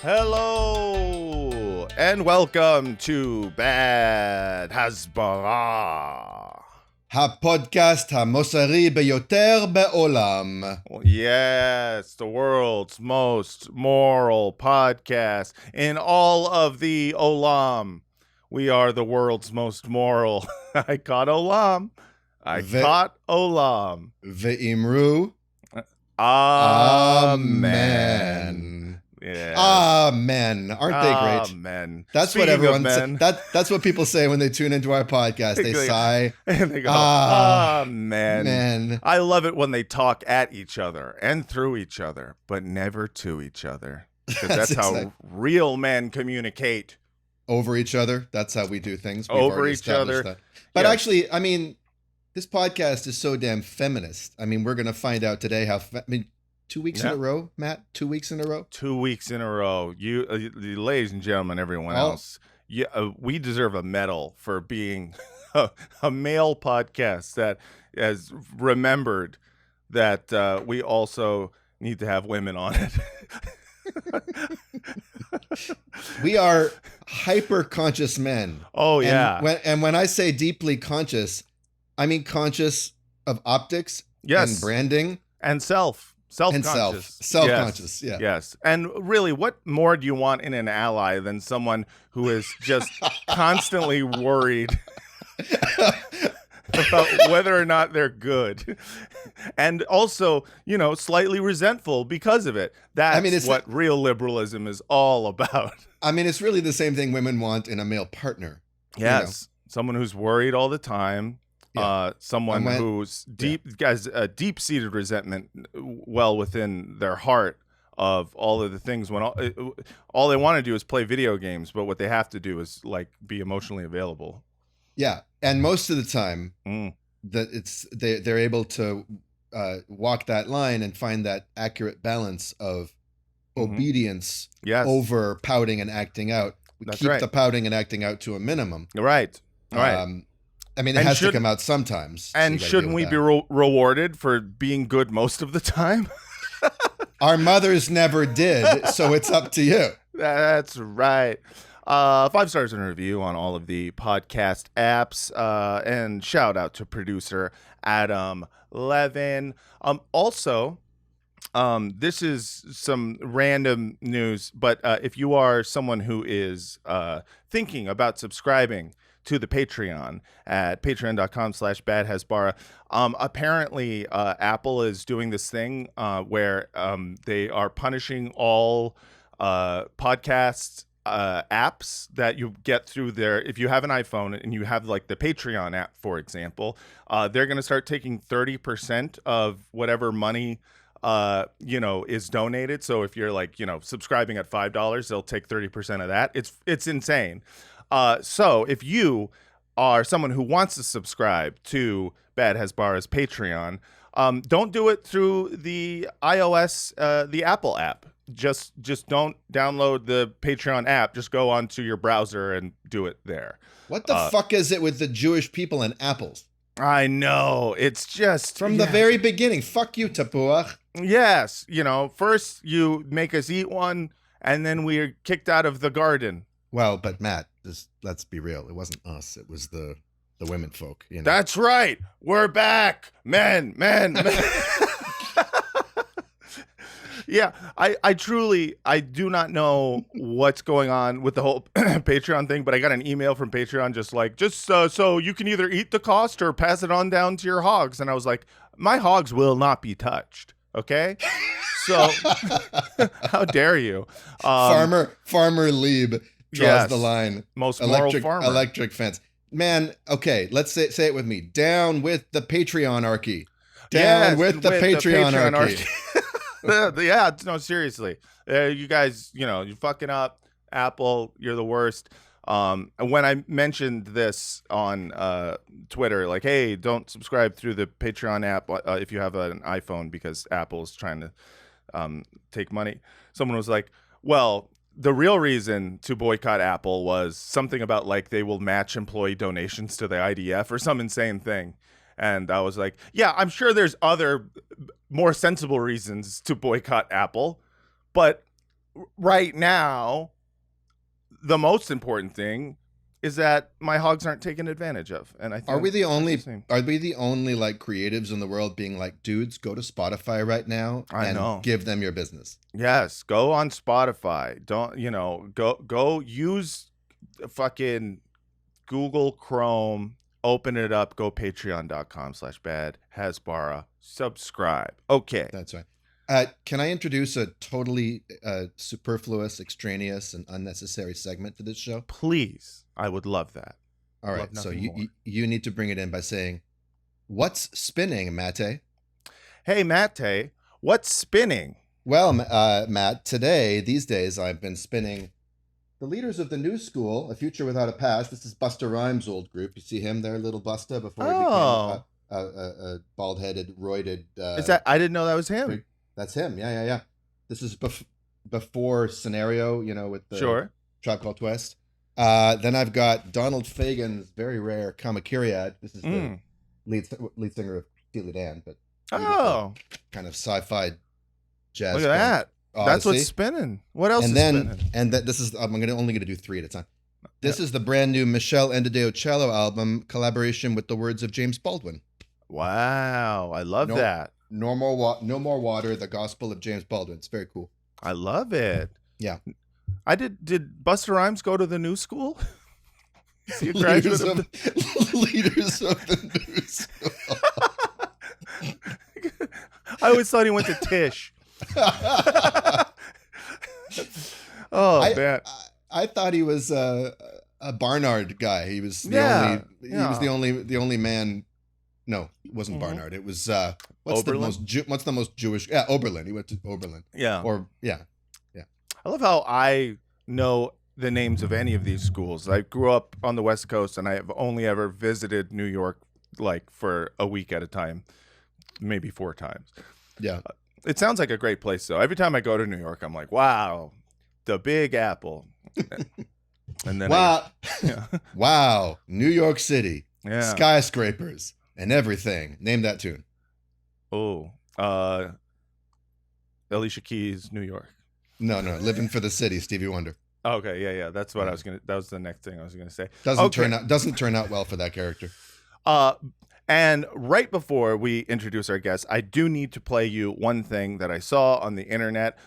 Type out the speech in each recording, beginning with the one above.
Hello and welcome to Bad Hasbara. הפודקאסט המוסרי ביותר בעולם. Yes, the world's most moral podcast in all of the Olam. We are the world's most moral. I caught Olam. Caught Olam. ואמרו, Amen. Yes. Amen. Aren't they great? Amen. That's Speaking what everyone says. That's what people say when they tune into our podcast. They sigh. And they go, Amen. Man. I love it when they talk at each other and through each other, but never to each other. Because that's how real men communicate. Over each other. That's how we do things. We've Over each other. That. But actually, I mean, this podcast is so damn feminist. I mean, we're going to find out today how... 2 weeks in a row, Matt? 2 weeks in a row? 2 weeks in a row. You, ladies and gentlemen, everyone else, we deserve a medal for being a male podcast that has remembered that we also need to have women on it. We are hyper-conscious men. Oh, yeah. And when I say deeply conscious, I mean conscious of optics and branding. And self-conscious. Self-conscious, yes. Yes. And really, what more do you want in an ally than someone who is just constantly worried about whether or not they're good? And also, slightly resentful because of it. That's what real liberalism is all about. I mean, it's really the same thing women want in a male partner. Yes. Someone who's worried all the time. Someone who's has a deep-seated resentment well within their heart of all of the things when all they want to do is play video games, but what they have to do is be emotionally available. Yeah, and most of the time that they're able to walk that line and find that accurate balance of obedience over pouting and acting out. Keep the pouting and acting out to a minimum. Right. I mean, it has to come out sometimes. And shouldn't we be rewarded for being good most of the time? Our mothers never did, so it's up to you. That's right. 5 stars in a review on all of the podcast apps. And shout out to producer Adam Levin. Also, this is some random news, but if you are someone who is thinking about subscribing to the Patreon at patreon.com/badhasbara. Apparently, Apple is doing this thing where they are punishing all podcast apps that you get through there. If you have an iPhone and you have the Patreon app, for example, they're going to start taking 30% of whatever money is donated. So if you're subscribing at $5, they'll take 30% of that. It's insane. So if you are someone who wants to subscribe to Bad Hasbara's Patreon, don't do it through the iOS, the Apple app. Just don't download the Patreon app. Just go onto your browser and do it there. What the fuck is it with the Jewish people and apples? I know. It's just... From the very beginning. Fuck you, Tapuach. Yes. First you make us eat one, and then we're kicked out of the garden. Well, but Matt, let's be real. It wasn't us. It was the women folk. That's right. We're back. Men. Yeah, I truly do not know what's going on with the whole Patreon thing, but I got an email from Patreon just so you can either eat the cost or pass it on down to your hogs. And I was like, my hogs will not be touched. Okay. So how dare you? Farmer Lieb draws the line. Most moral farmer. Electric fence. Man, okay, let's say it with me. Down with the Patreonarchy. Down with the Patreonarchy. Yeah, no, seriously. You guys, you're fucking up. Apple, you're the worst. And when I mentioned this on Twitter, hey, don't subscribe through the Patreon app if you have an iPhone because Apple's trying to take money. Someone was like, well, the real reason to boycott Apple was something about they will match employee donations to the IDF or some insane thing. And I was like, yeah, I'm sure there's other more sensible reasons to boycott Apple, but right now, the most important thing is that my hogs aren't taken advantage of. And I think are we the only like creatives in the world being like, dudes, go to Spotify right now and give them your business? Yes, go on Spotify. Don't, go use fucking Google Chrome, open it up, go patreon.com/bad Hasbara, subscribe. Okay. That's right. Can I introduce a totally superfluous, extraneous, and unnecessary segment to this show? Please. I would love that. All right. So you need to bring it in by saying, "What's spinning, Mate?" Hey, Mate, what's spinning? Well, Matt, these days, I've been spinning The Leaders of the New School, A Future Without a Past. This is Busta Rhymes' old group. You see him there, little Busta, before he became a bald-headed, roided... is that? I didn't know that was him. That's him. Yeah. This is before Scenario, with the Tribe Called Quest. Then I've got Donald Fagen's very rare Kamakiriad. This is the lead singer of Steely Dan, but kind of sci-fi jazz. Look at that. Odyssey. That's what's spinning. What else is spinning? And this is I'm only gonna do 3 at a time. This is the brand new Michelle Endadeo cello album, collaboration with the words of James Baldwin. Wow, I love that. No More Water, the Gospel of James Baldwin. It's very cool. I love it. Yeah. Did Busta Rhymes go to the new school? Is he a graduate Leaders of the New School. I always thought he went to Tisch. Man. I thought he was a Barnard guy. He was the only man. No, it wasn't Barnard. It was what's the most Jewish? Yeah, Oberlin. He went to Oberlin. Yeah. Yeah. I love how I know the names of any of these schools. I grew up on the West Coast, and I have only ever visited New York like for a week at a time, maybe 4 times. Yeah. It sounds like a great place, though. Every time I go to New York, I'm like, wow, the Big Apple. And then wow, New York City, yeah, skyscrapers and everything. Name that tune. Oh, Alicia Keys, New York. No, Living for the City, Stevie Wonder. Okay, yeah. That's what I was gonna. That was the next thing I was gonna say. Doesn't turn out well for that character. And right before we introduce our guests, I do need to play you one thing that I saw on the internet,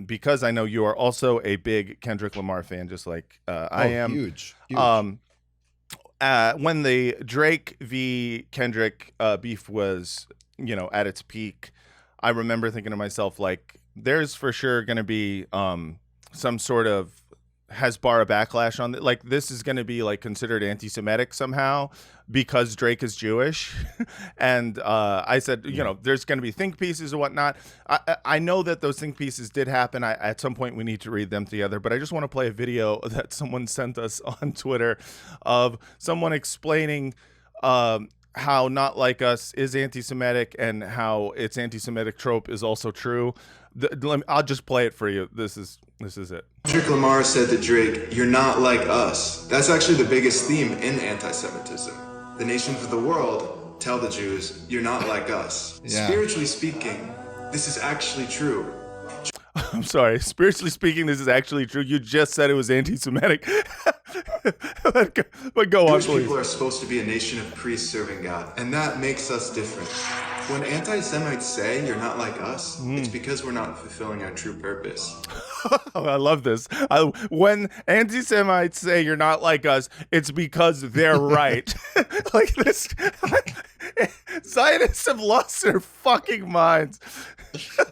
because I know you are also a big Kendrick Lamar fan, just like I am. Huge. When the Drake v. Kendrick beef was, at its peak, I remember thinking to myself, like, there's for sure going to be some sort of Hasbara backlash on it. Like, this is going to be like considered anti-Semitic somehow because Drake is Jewish. And I said, there's going to be think pieces and whatnot. I know that those think pieces did happen. At some point we need to read them together, but I just want to play a video that someone sent us on Twitter of someone explaining how Not Like Us is anti-Semitic and how its anti-Semitic trope is also true. I'll just play it for you. This is it. Kendrick Lamar said to Drake, "You're not like us." That's actually the biggest theme in anti-Semitism. The nations of the world tell the Jews, "You're not like us." Yeah. Spiritually speaking, this is actually true. I'm sorry. Spiritually speaking, this is actually true. You just said it was anti-Semitic. But go on, please. Jewish people are supposed to be a nation of priests serving God, and that makes us different. When anti-Semites say you're not like us, it's because we're not fulfilling our true purpose. I love this. When anti-Semites say you're not like us, it's because they're right. Like this, Zionists have lost their fucking minds.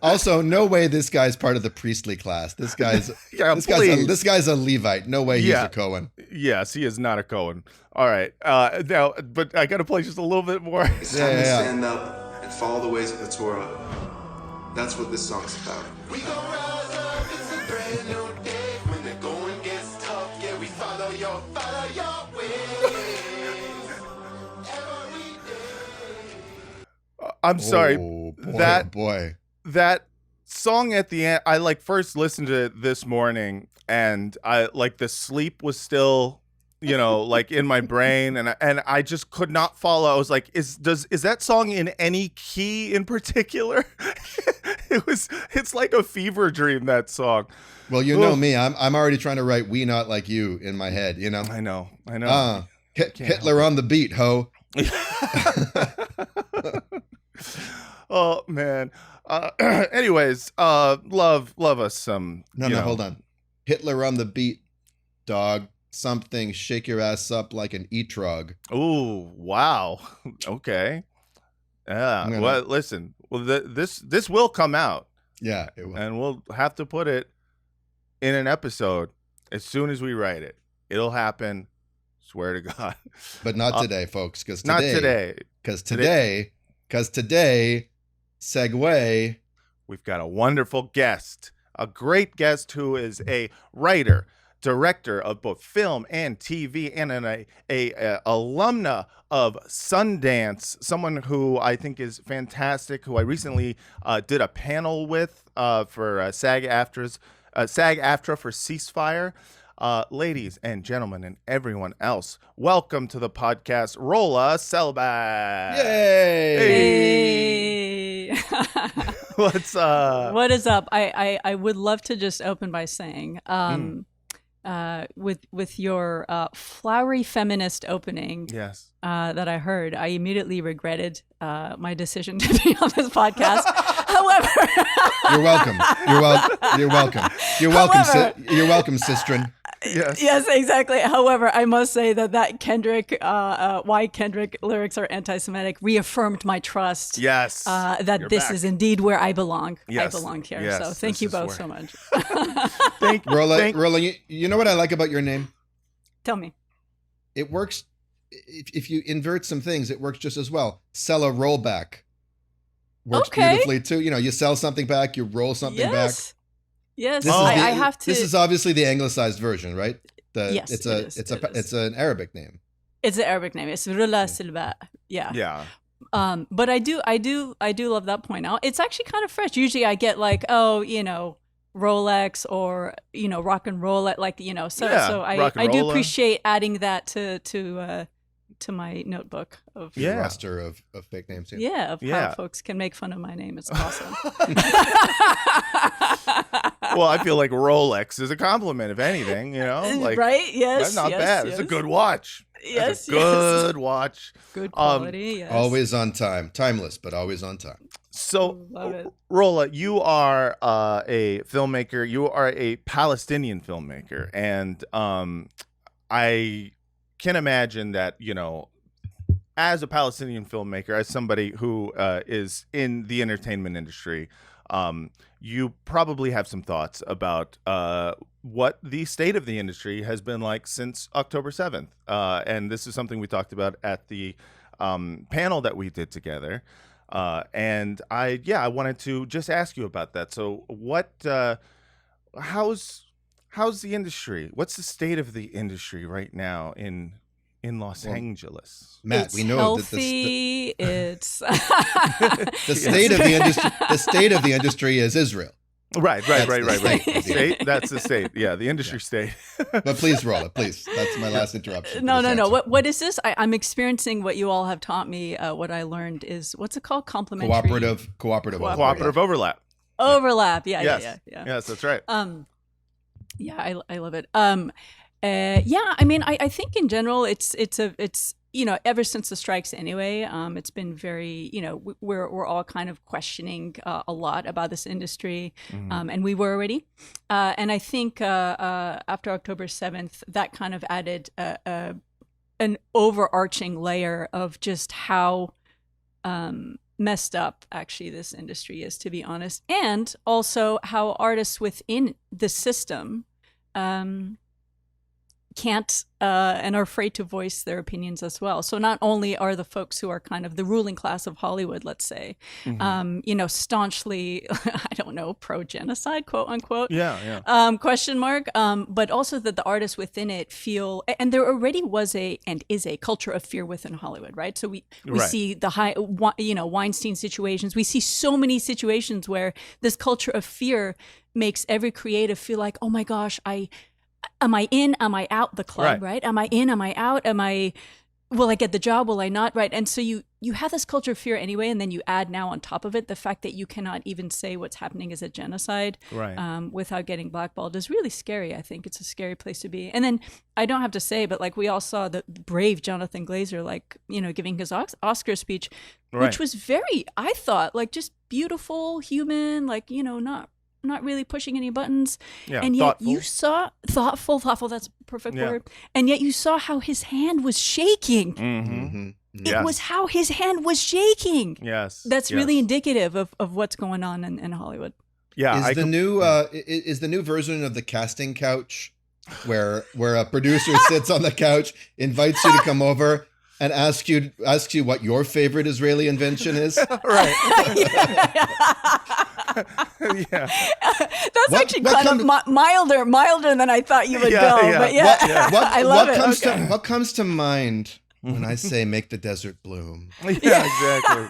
Also, no way this guy's part of the priestly class. This guy's this guy's a Levite. No way he's a Cohen. Yes, he is not a Cohen. All right, now, but I got to play just a little bit more. It's time to stand up and follow the ways of the Torah. That's what this song's about. We gon' rise up, it's a brand new day. When the going gets tough, yeah, we follow your ways. Every day. I'm sorry. Boy. That song at the end, I first listened to it this morning, and I the sleep was still, in my brain, and I just could not follow. I was like, is that song in any key in particular? It's like a fever dream, that song. Well, you know me. I'm already trying to write "We Not Like You" in my head. You know. I know. Hitler on the beat, ho. Oh man. Anyways, love us some. No, hold on. Hitler on the beat, dog. Something, shake your ass up like an etrog. Ooh, wow. Okay. Yeah. Well, listen. Well, this will come out. Yeah, it will. And we'll have to put it in an episode as soon as we write it. It'll happen. Swear to God. But not today, folks. Not today. Because today, segue. We've got a wonderful guest, a great guest who is a writer, director of both film and TV, and a alumna of Sundance, someone who I think is fantastic, who I recently did a panel with for SAG-AFTRA for Ceasefire. Ladies and gentlemen and everyone else, welcome to the podcast, Rolla Selbak. Yay! Hey. What is up? I would love to just open by saying, with your flowery feminist opening, yes, that I heard, I immediately regretted my decision to be on this podcast. However, you're welcome. You're welcome. You're welcome, Sistren. Yes, exactly. However, I must say that Kendrick, why Kendrick lyrics are anti-Semitic, reaffirmed my trust. Yes, that this is indeed where I belong. Yes. I belong here. Yes, so thank you both so much. Thank Rolla, you know what I like about your name? Tell me. It works. If you invert some things, it works just as well. Sell a rollback. Works beautifully too. You know, you sell something back, you roll something back. Yes, I have to. This is obviously the anglicized version, right? Yes, it's an Arabic name. It's an Arabic name. It's Rolla Selbak. Yeah. Yeah. But I do love that point out. It's actually kind of fresh. Usually I get like, Rolex or rock and roll, like So I do appreciate adding that to my notebook of roster of fake names. How folks can make fun of my name. It's awesome. Well, I feel like Rolex is a compliment, if anything, like, right? Yes, that's not bad. It's a good watch. Yes, good watch. Good quality. Yes. Always on time, timeless, but always on time. So, Rolla, you are a filmmaker. You are a Palestinian filmmaker, and I can imagine that as a Palestinian filmmaker, as somebody who is in the entertainment industry, you probably have some thoughts about what the state of the industry has been like since October 7th. And this is something we talked about at the panel that we did together. And I wanted to just ask you about that. So how's the industry? What's the state of the industry right now in Los Angeles? Matt, it's we know healthy. It's the state of the industry. The state of the industry is Israel. Right. State. That's the state. Yeah, the industry state. But please, Rolla, please. That's my last interruption. No. What is this? I'm experiencing what you all have taught me. What I learned is, what's it called? Complementary. Cooperative overlap. Overlap. Yeah. Yes, that's right. Yeah, I love it. I mean, I think in general, it's ever since the strikes anyway, it's been very, we're all kind of questioning a lot about this industry, and we were already. And I think after October 7th, that kind of added an overarching layer of just how messed up actually this industry is, to be honest, and also how artists within the system can't and are afraid to voice their opinions as well. So not only are the folks who are kind of the ruling class of Hollywood, let's say, staunchly, I don't know, pro-genocide, quote unquote, question mark, but also that the artists within it feel, and there already was and is a culture of fear within Hollywood, right? So we see the Weinstein situations. We see so many situations where this culture of fear makes every creative feel like, oh my gosh, am I in? Am I out the club, right? Am I in? Am I out? Am I will I get the job? Will I not? Right. And so you have this culture of fear anyway, and then you add now on top of it the fact that you cannot even say what's happening is a genocide without getting blackballed is really scary. I think it's a scary place to be. And then I don't have to say, but like we all saw the brave Jonathan Glazer, like, you know, giving his Oscar speech, which was very, I thought, like just beautiful, human, like, you know, not really pushing any buttons. Yeah, and yet thoughtful. you saw thoughtful, that's a perfect word. And yet you saw how his hand was shaking. It was how his hand was shaking. Yes. That's really indicative of what's going on in Hollywood. Yeah. Is the new version of the casting couch where a producer sits on the couch, invites you to come over and asks you what your favorite Israeli invention is? Right. Yeah. That's actually kind of milder than I thought you would go. But I love it. What comes to mind when I say make the desert bloom? Yeah, exactly.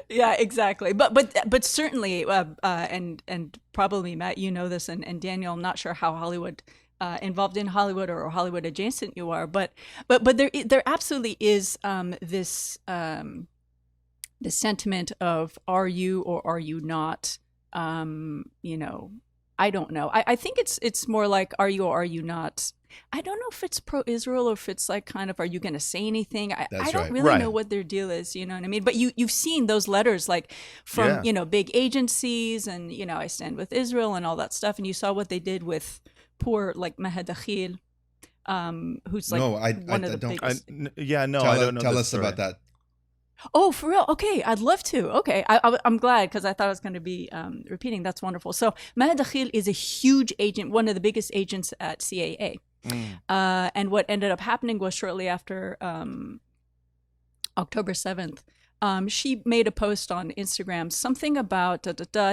Yeah, exactly. But certainly, and probably Matt, you know this, and Daniel, I'm not sure how Hollywood. Involved in Hollywood or Hollywood adjacent you are, but there absolutely is this sentiment of are you or are you not? You know, I don't know. I think it's more like are you or are you not? I don't know if it's pro-Israel or if it's like kind of are you going to say anything? I don't really know what their deal is. You know what I mean? But you've seen those letters like from you know big agencies and you know I stand with Israel and all that stuff, and you saw what they did with poor like Mahed Akhil, who's like one of the biggest. I don't know. Tell us about that. Oh, for real? Okay, I'd love to. Okay, I'm glad because I thought I was going to be repeating. That's wonderful. So Mahed Akhil is a huge agent, one of the biggest agents at CAA. And what ended up happening was shortly after October 7th, she made a post on Instagram, something about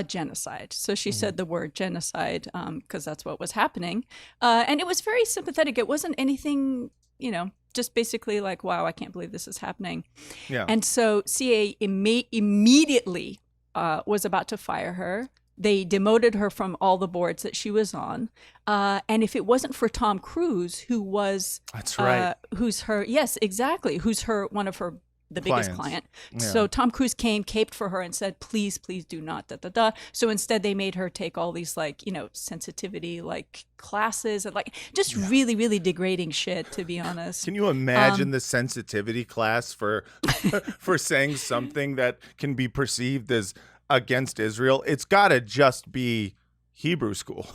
genocide. So she said the word genocide because that's what was happening. And it was very sympathetic. It wasn't anything, you know, just basically like, wow, I can't believe this is happening. Yeah. And so CA immediately was about to fire her. They demoted her from all the boards that she was on. And if it wasn't for Tom Cruise, who was... That's right. Who's her... Yes, exactly. Who's one of her... the biggest client. Yeah. So Tom Cruise caped for her and said, please do not, So instead they made her take all these like, you know, sensitivity like classes and like just really, really degrading shit, to be honest. Can you imagine the sensitivity class for saying something that can be perceived as against Israel? It's gotta just be Hebrew school.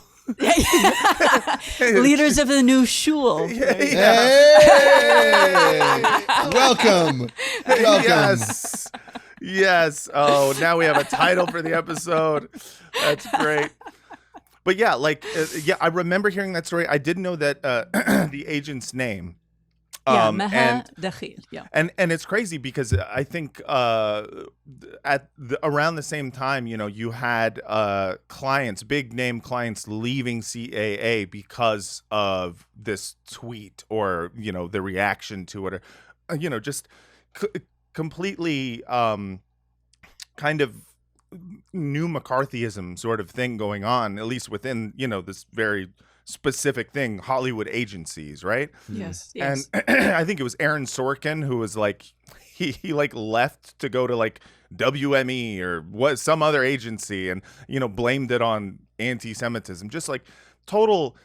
Leaders of the new Shul. Hey! Welcome. Yes. Oh, now we have a title for the episode. That's great. But yeah, like, I remember hearing that story. I didn't know that the agent's name. Mahed Akhil. Yeah. And it's crazy because I think around the same time, you know, you had clients, big name clients leaving CAA because of this tweet or, you know, the reaction to it, or, you know, just completely kind of new McCarthyism sort of thing going on, at least within, you know, this very specific thing, Hollywood agencies, right? Yes. And I think it was Aaron Sorkin who was like, he like left to go to like WME or some other agency and, you know, blamed it on anti-Semitism, just like total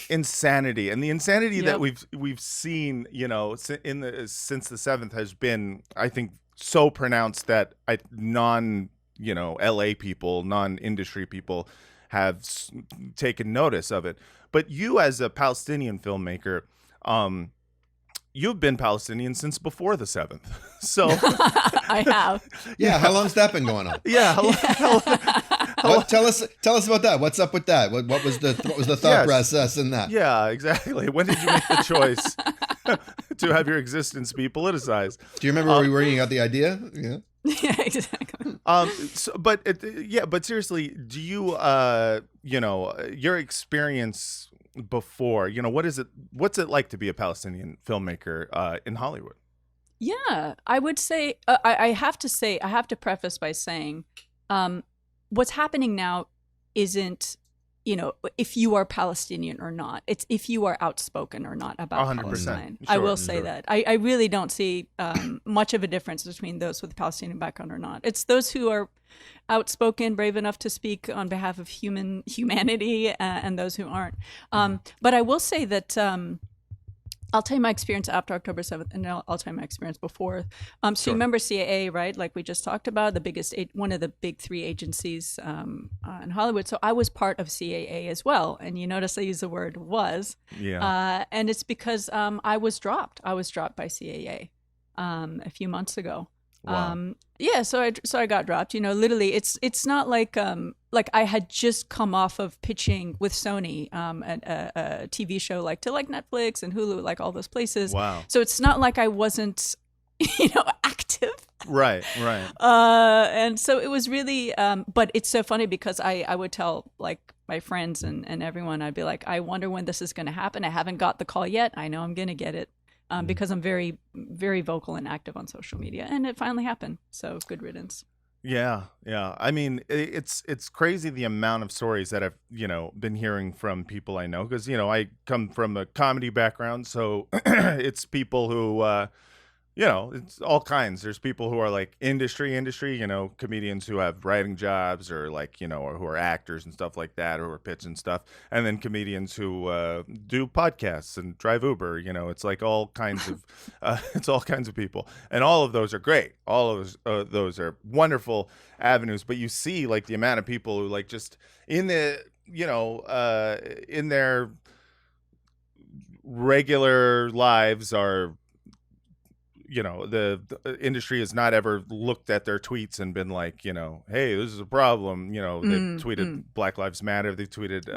insanity. And the insanity that we've seen, you know, since the 7th has been, I think, so pronounced that you know, LA people, non-industry people have taken notice of it. But you, as a Palestinian filmmaker, you've been Palestinian since before the 7th. So I have. Yeah. How long's that been going on? Yeah. Tell us about that. What's up with that? What was the thought process in that? Yeah, exactly. When did you make the choice to have your existence be politicized? Do you remember working out the idea? Yeah. Yeah, exactly. But seriously, do you, you know, your experience before, you know, what's it like to be a Palestinian filmmaker in Hollywood? Yeah, I would say, I have to preface by saying, what's happening now isn't if you are Palestinian or not. It's if you are outspoken or not about 100%. Palestine. Sure, I will say sure. that. I really don't see much of a difference between those with a Palestinian background or not. It's those who are outspoken, brave enough to speak on behalf of humanity, and those who aren't. But I will say that I'll tell you my experience after October 7th, and then I'll tell you my experience before. So Sure. you remember CAA, right? Like we just talked about, one of the big three agencies in Hollywood. So I was part of CAA as well. And you notice I use the word was. Yeah. And it's because I was dropped. I was dropped by CAA a few months ago. Wow. Yeah, so I got dropped. Literally, it's not like I had just come off of pitching with Sony a TV show to Netflix and Hulu, like all those places. Wow. So it's not like I wasn't, active. Right. And so it was really, but it's so funny because I would tell my friends and everyone, I'd be like, I wonder when this is going to happen. I haven't got the call yet. I know I'm going to get it. Because I'm very, very vocal and active on social media, and it finally happened. So good riddance. Yeah. I mean, it's crazy the amount of stories that I've been hearing from people I know, because I come from a comedy background, so it's people who it's all kinds. There's people who are like industry, comedians who have writing jobs or or who are actors and stuff like that, or pitching stuff. And then comedians who do podcasts and drive Uber, it's like all kinds of, it's all kinds of people. And all of those are great. All of those are wonderful avenues. But you see the amount of people who just in the, in their regular lives are, the industry has not ever looked at their tweets and been like, hey, this is a problem. They tweeted Black Lives Matter. They tweeted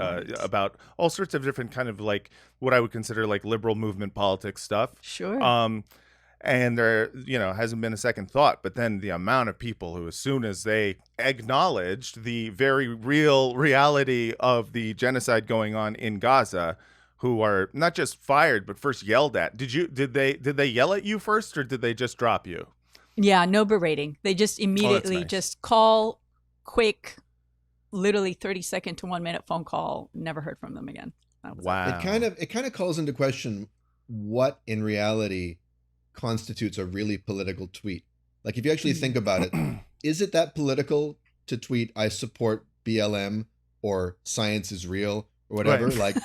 about all sorts of different kind of what I would consider liberal movement politics stuff. Sure. And there, hasn't been a second thought. But then the amount of people who, as soon as they acknowledged the very real reality of the genocide going on in Gaza, who are not just fired, but first yelled at. Did they yell at you first, or did they just drop you? Yeah, no berating. They just immediately nice. Just call, quick, literally 30-second to 1 minute phone call. Never heard from them again. Wow. It kind of calls into question what in reality constitutes a really political tweet. If you actually think about it, is it that political to tweet "I support BLM" or "Science is real" or whatever? Right.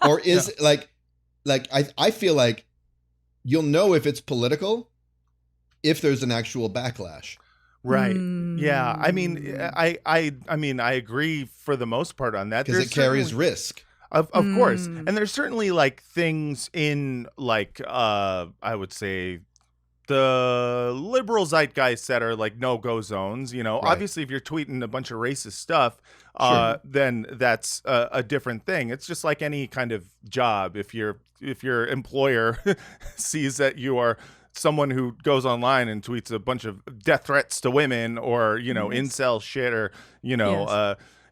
Or is I feel like you'll know if it's political if there's an actual backlash. Right. Yeah. I mean, I agree for the most part on that, because it carries risk. Of course. And there's certainly things in I would say the liberal zeitgeist that are no-go zones. Right. Obviously if you're tweeting a bunch of racist stuff, sure, then that's a different thing. It's just like any kind of job. If your employer sees that you are someone who goes online and tweets a bunch of death threats to women, or incel shit, or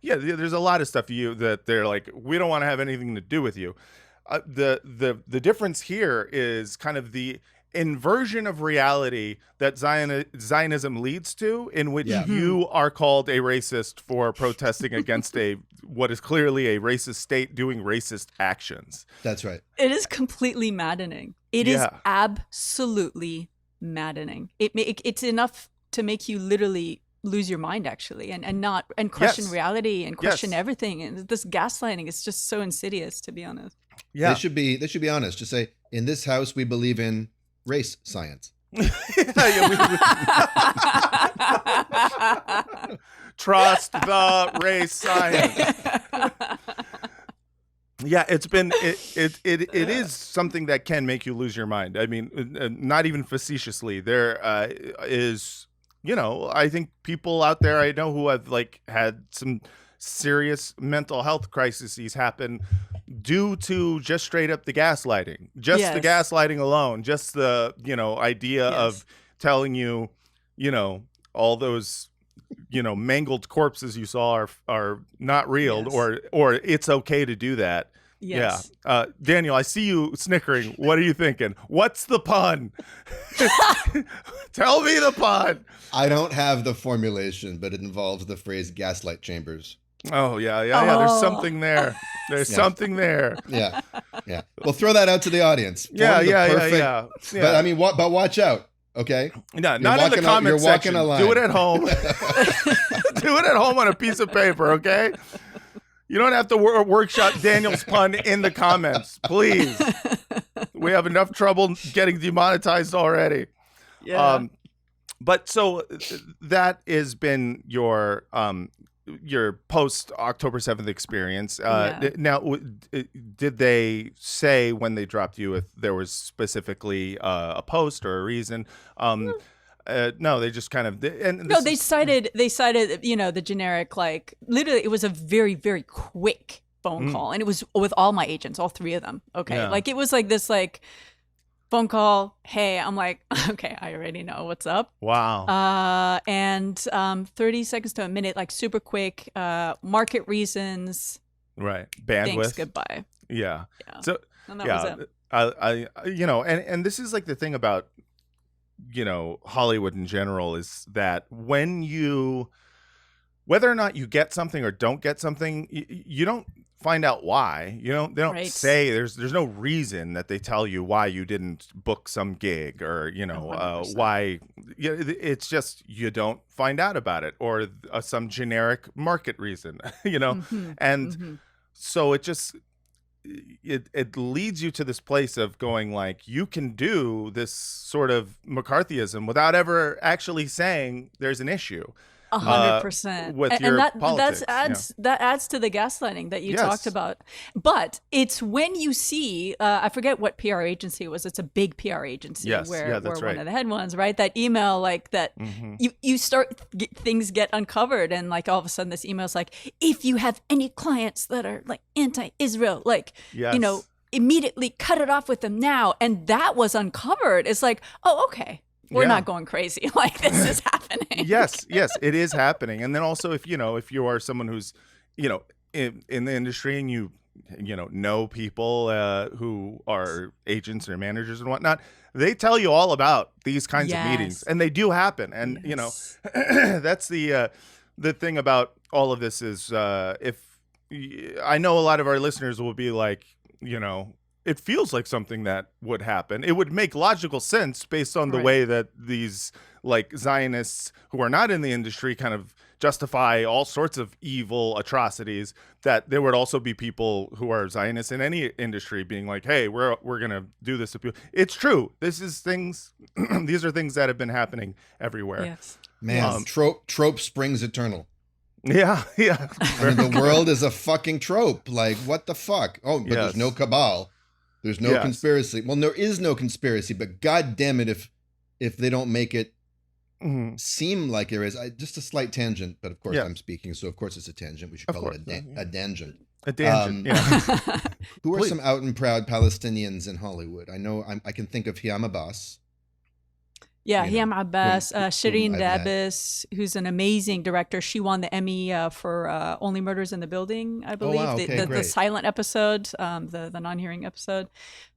there's a lot of stuff that they're like, we don't want to have anything to do with you. The difference here is kind of the inversion of reality that Zionism leads to, in which you are called a racist for protesting against what is clearly a racist state doing racist actions. That's right. It is completely maddening. It is absolutely maddening. It's enough to make you literally lose your mind, actually, and question reality and question everything. And this gaslighting is just so insidious, to be honest. Yeah, they should be honest. Just say, in this house we believe in race science. Trust the race science. Yeah, it is something that can make you lose your mind. I mean, not even facetiously. There is, I think people out there I know who have had some serious mental health crises happen due to just straight up the gaslighting, the gaslighting alone, just the, idea of telling you, all those, mangled corpses you saw are not real, or it's okay to do that. Yes. Yeah. Daniel, I see you snickering. What are you thinking? What's the pun? Tell me the pun. I don't have the formulation, but it involves the phrase gaslight chambers. Oh yeah. There's something there. There's something there. Yeah. We'll throw that out to the audience. Yeah. But I mean, but watch out. Okay. No, not in the comment section. Do it at home. Do it at home on a piece of paper. Okay. You don't have to workshop Daniel's pun in the comments, please. We have enough trouble getting demonetized already. Yeah. But so that has been your post October 7th experience. Now, did they say when they dropped you if there was specifically a post or a reason? No, they just kind of they cited the generic, like, literally it was a very, very quick phone call, and it was with all my agents, all three of them. Okay, like it was like this like phone call. Hey, I'm like, okay, I already know what's up. Wow. And 30 seconds to a minute, like super quick. Market reasons. Right. Bandwidth. Thanks. Goodbye. Yeah. So and that was it. I and this is like the thing about Hollywood in general is that whether or not you get something or don't get something, you don't find out why. They don't say there's no reason that they tell you why you didn't book some gig or why. It's just you don't find out about it or some generic market reason. So it just it leads you to this place of going like you can do this sort of McCarthyism without ever actually saying there's an issue. 100%. With your politics. That adds to the gaslighting that you talked about. But it's when you see, I forget what PR agency it was. It's a big PR agency where one of the head ones, right? That email like that, you start, things get uncovered, and like all of a sudden this email is like, if you have any clients that are like anti-Israel, like, immediately cut it off with them now. And that was uncovered. It's like, oh, okay. We're not going crazy. Like, this is happening. Yes, it is happening. And then also if you are someone who's, in the industry and you know people who are agents or managers and whatnot, they tell you all about these kinds of meetings, and they do happen. And, that's the thing about all of this is if I know a lot of our listeners will be like, it feels like something that would happen. It would make logical sense based on the way that these like Zionists who are not in the industry kind of justify all sorts of evil atrocities, that there would also be people who are Zionists in any industry being like, hey, we're going to do this to people. It's true. This is things, these are things that have been happening everywhere. Yes. Man, trope springs eternal. Yeah. I mean, the world is a fucking trope. Like, what the fuck? Oh, but there's no cabal. There's no conspiracy. Well, there is no conspiracy, but God damn it, if they don't make it seem like there is. Just a slight tangent, but of course I'm speaking, so of course it's a tangent. We should call it a tangent. A tangent, Who are some out and proud Palestinians in Hollywood? I know I can think of Hiam Abbas. Yeah, Hiam Abbas, Shireen Dabbis, who's an amazing director. She won the Emmy for Only Murders in the Building, I believe. Oh, wow. Okay, the silent episode, the non-hearing episode.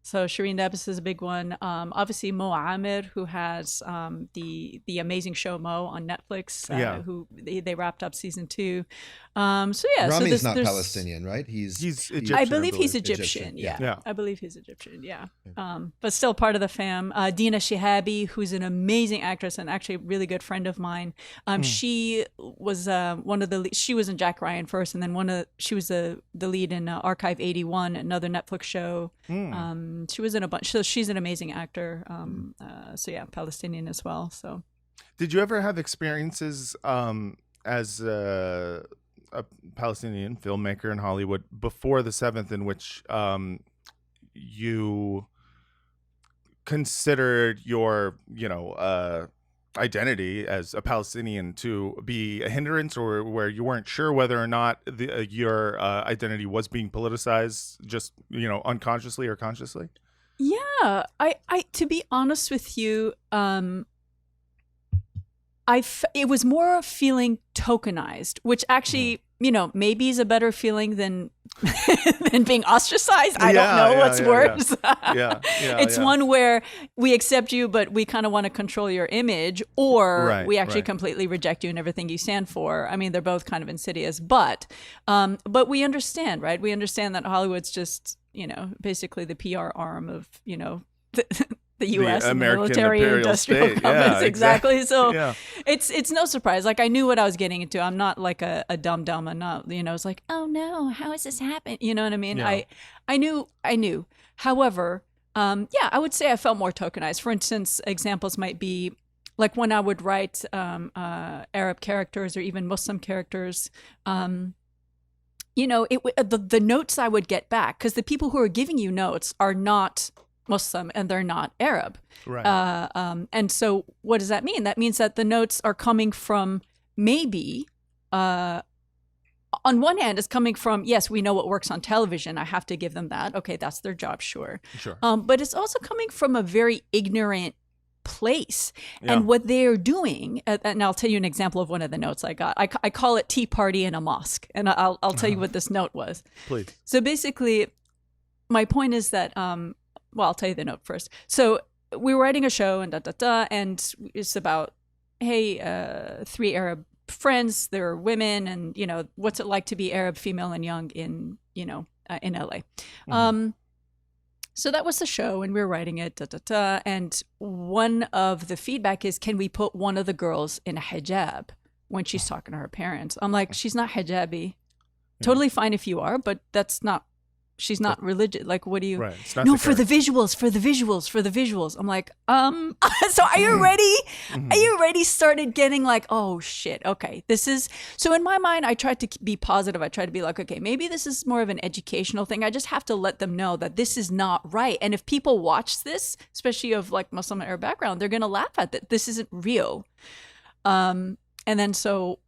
So Shireen Dabbis is a big one. Obviously, Mo Amir, who has the amazing show Mo on Netflix, who they wrapped up season 2. Rami's not Palestinian, right? He's Egyptian. I believe he's Egyptian. Yeah. I believe he's Egyptian. Yeah. But still part of the fam. Dina Shihabi, who's an amazing actress and actually a really good friend of mine. She was one of the. She was in Jack Ryan first, and then she was the lead in Archive 81, another Netflix show. She was in a bunch. So she's an amazing actor. Palestinian as well. So, did you ever have experiences as a Palestinian filmmaker in Hollywood before the 7th in which you considered your identity as a Palestinian to be a hindrance, or where you weren't sure whether or not your identity was being politicized, just unconsciously or consciously? Yeah, I to be honest with you, it was more feeling tokenized, which actually maybe is a better feeling than than being ostracized. I don't know what's worse. It's one where we accept you, but we kind of want to control your image, or we actually completely reject you and everything you stand for. I mean, they're both kind of insidious, but we understand, right? We understand that Hollywood's just, basically the PR arm of, the U.S. the and American military industrial state. complex. Exactly. So it's no surprise. Like, I knew what I was getting into. I'm not like a dumb. I'm not, it's like, oh no, how is this happening? You know what I mean? Yeah. I knew. However, I would say I felt more tokenized. For instance, examples might be like when I would write Arab characters or even Muslim characters, the notes I would get back, because the people who are giving you notes are not Muslim and they're not Arab. Right. And so what does that mean? That means that the notes are coming from maybe, on one hand, it's coming from, yes, we know what works on television. I have to give them that. Okay, that's their job, sure. But it's also coming from a very ignorant place. And what they're doing, and I'll tell you an example of one of the notes I got. I call it Tea Party in a Mosque. And I'll tell you what this note was. Please. So basically, my point is that, I'll tell you the note first. So we were writing a show and and it's about, hey, 3 Arab friends, they're women, and what's it like to be Arab, female, and young in LA. Mm-hmm. So that was the show, and we were writing it, and one of the feedback is, can we put one of the girls in a hijab when she's talking to her parents? I'm like, she's not hijabi. Totally fine if you are, but she's not religious. Like, what do you? Right. It's not no, for the visuals. I'm like, so are you ready? Mm-hmm. Are you ready? Started getting like, oh shit. Okay. This is, so in my mind, I tried to be positive. I tried to be like, okay, maybe this is more of an educational thing. I just have to let them know that this is not right. And if people watch this, especially of like Muslim Arab background, they're going to laugh at that. This isn't real. And then so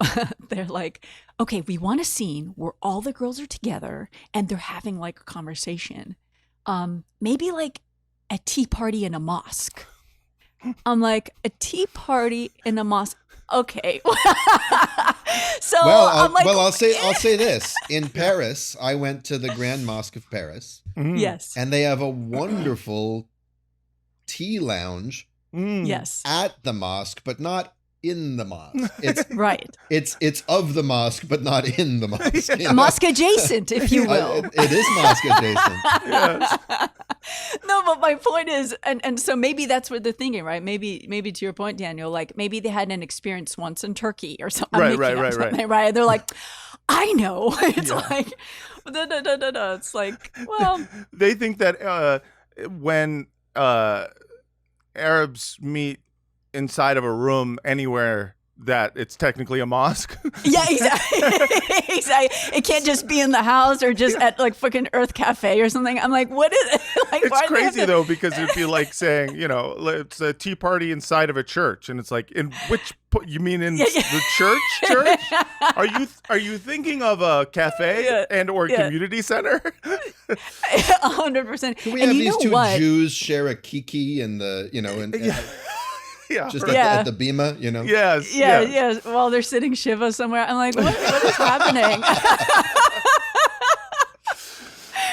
they're like, okay, we want a scene where all the girls are together and they're having like a conversation. Maybe like a tea party in a mosque. I'm like, a tea party in a mosque. Okay. So I'm like, I'll say this. In Paris, I went to the Grand Mosque of Paris. Mm-hmm. Yes. And they have a wonderful tea lounge. Yes. At the mosque, but not in the mosque. It's right. It's of the mosque, but not in the mosque. Mosque adjacent, if you will. It is mosque adjacent. Yes. No, but my point is, and so maybe that's what they're thinking, right? Maybe to your point, Daniel, like maybe they had an experience once in Turkey or something. Right. They're like, I know. It's like, no. It's like, well, they think that when Arabs meet inside of a room anywhere, that it's technically a mosque. Yeah, exactly. Exactly. It can't just be in the house or just at like fucking Earth Cafe or something. I'm like, what is it? Like, it's crazy though, because it'd be like saying, it's a tea party inside of a church, and it's like, in which you mean in the church? Are you thinking of a cafe and or community center? 100%. Can we have these two Jews share a kiki in the at the bima, Yes. While they're sitting shiva somewhere, I'm like, what is happening?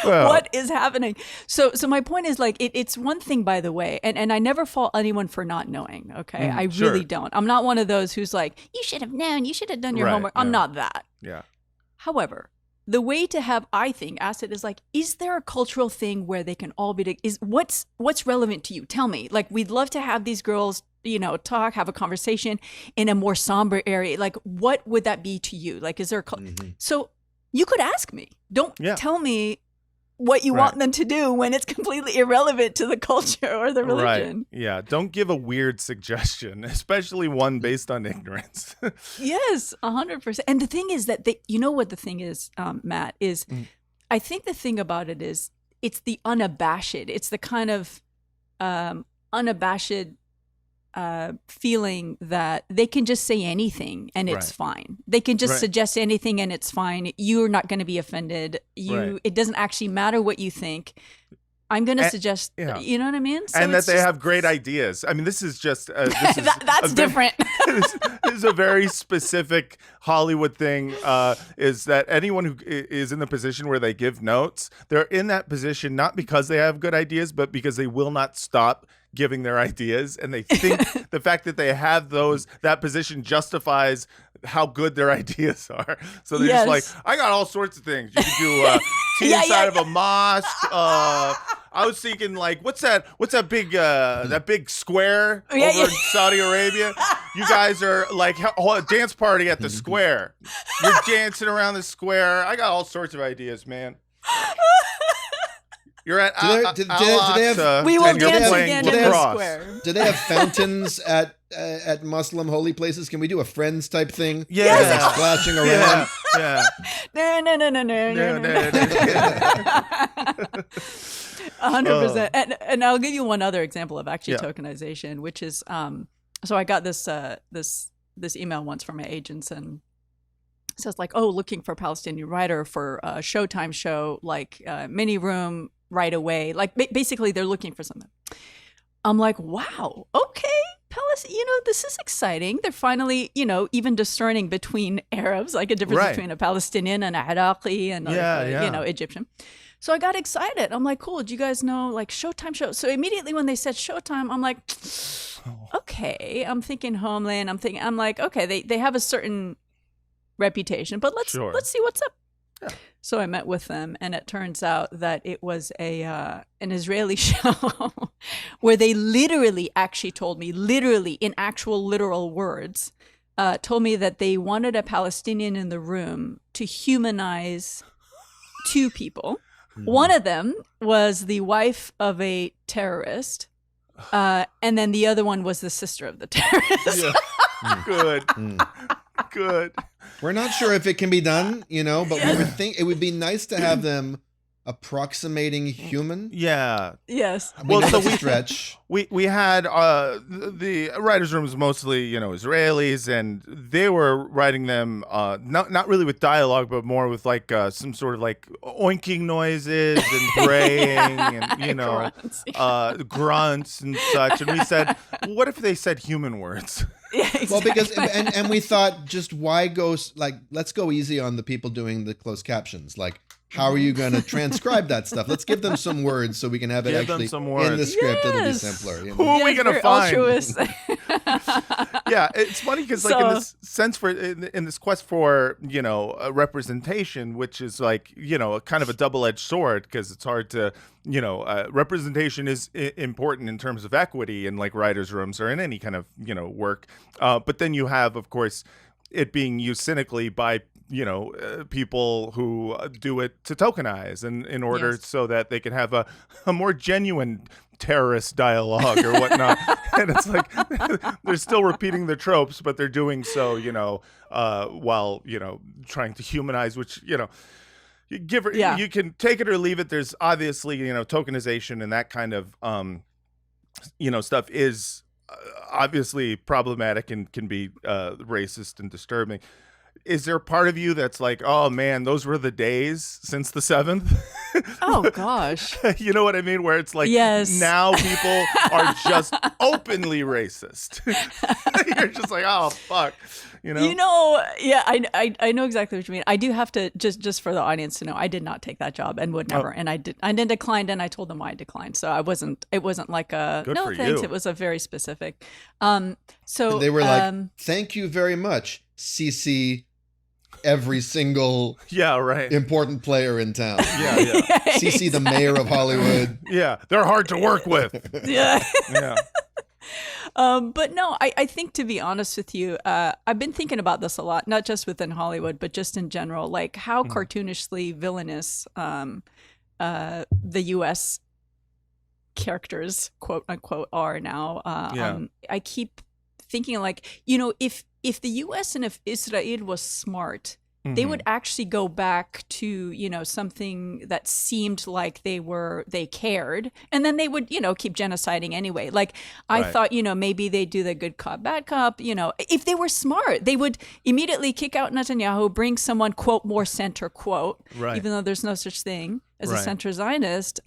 Well, what is happening? So my point is, like, it's one thing, by the way, and I never fault anyone for not knowing. Okay, I really don't. I'm not one of those who's like, you should have known, you should have done your homework. I'm not that. Yeah. However, the way to have, I think, asked it is like, is there a cultural thing where they can all be? What's relevant to you? Tell me. Like, we'd love to have these girls, talk, have a conversation in a more somber area. Like, what would that be to you? Like, is there So you could ask me. Don't tell me what you want them to do when it's completely irrelevant to the culture or the religion. Right. Yeah. Don't give a weird suggestion, especially one based on ignorance. Yes, 100%. And the thing is that what the thing is, Matt, is I think the thing about it is it's the unabashed. It's the kind of unabashed feeling that they can just say anything and it's fine. They can just suggest anything and it's fine. You're not going to be offended. It doesn't actually matter what you think. I'm going to suggest, you know what I mean? So and that they have great ideas. I mean, this is just... that's different. This is a very specific Hollywood thing, is that anyone who is in the position where they give notes, they're in that position not because they have good ideas, but because they will not stop giving their ideas, and they think the fact that they have that position justifies how good their ideas are. So they're just like, I got all sorts of things. You could do tea inside of a mosque. I was thinking, like, what's that big square over in Saudi Arabia? You guys are like a dance party at the square. You're dancing around the square. I got all sorts of ideas, man. You're at do they have, we will dance again in the square. Do they have fountains at Muslim holy places? Can we do a Friends type thing? Yeah. Like splashing around. Yeah. No. 100%. And I'll give you one other example of actually tokenization, which is so I got this email once from my agents, and it says like, oh, looking for a Palestinian writer for a Showtime show, like mini room right away. Like basically they're looking for something. I'm like, wow, okay, this is exciting. They're finally, even discerning between Arabs, like a difference between a Palestinian and a Iraqi and Egyptian. So I got excited. I'm like, cool. Do you guys know like Showtime show? So immediately when they said Showtime, I'm like, okay. I'm thinking Homeland. I'm like, okay, they have a certain reputation, but let's see what's up. Yeah. So I met with them, and it turns out that it was an Israeli show where they literally actually told me, in actual literal words, told me that they wanted a Palestinian in the room to humanize two people. One of them was the wife of a terrorist, and then the other one was the sister of the terrorist. Yeah. Good. We're not sure if it can be done, but we would think it would be nice to have them approximating human. Yeah. Yes. Well, so we stretch. We had the writers' room was mostly Israelis, and they were writing them not really with dialogue, but more with like some sort of like oinking noises and braying and grunts and such. And we said, what if they said human words? Yeah, exactly. Well, because and we thought, just why go let's go easy on the people doing the closed captions. Like, how are you going to transcribe that stuff? Let's give them some words so we can have it actually in the script. It'll be simpler. Who are we going to find? Yeah, it's funny because in this sense in this quest for representation, which is like a kind of a double-edged sword, because it's hard to representation is important in terms of equity in like writers' rooms or in any kind of work, but then you have, of course, it being used cynically by people who do it to tokenize and in order so that they can have a more genuine terrorist dialogue or whatnot. And it's like they're still repeating the tropes, but they're doing so while trying to humanize, which you can take it or leave it. There's obviously tokenization and that kind of stuff is obviously problematic and can be racist and disturbing. Is there a part of you that's like, oh man, those were the days since the 7th? Oh gosh. You know what I mean? Where it's like, now people are just openly racist. You're just like, oh fuck. I know exactly what you mean. I do have to just for the audience to know, I did not take that job and would never. And I then declined, and I told them why I declined. So it wasn't like a no thanks. It was a very specific. So and they were like, thank you very much, CC. Every single important player in town. CC the mayor of Hollywood. Yeah, they're hard to work with. Yeah. Yeah. But no, I think, to be honest with you, I've been thinking about this a lot, not just within Hollywood, but just in general, like how cartoonishly villainous the U.S. characters, quote unquote, are now. I keep thinking, like, if the U.S. and if Israel was smart, they would actually go back to, something that seemed like they cared, and then they would, keep genociding anyway. Like, I thought, maybe they'd do the good cop, bad cop. If they were smart, they would immediately kick out Netanyahu, bring someone, quote, more center, quote, even though there's no such thing as a center Zionist.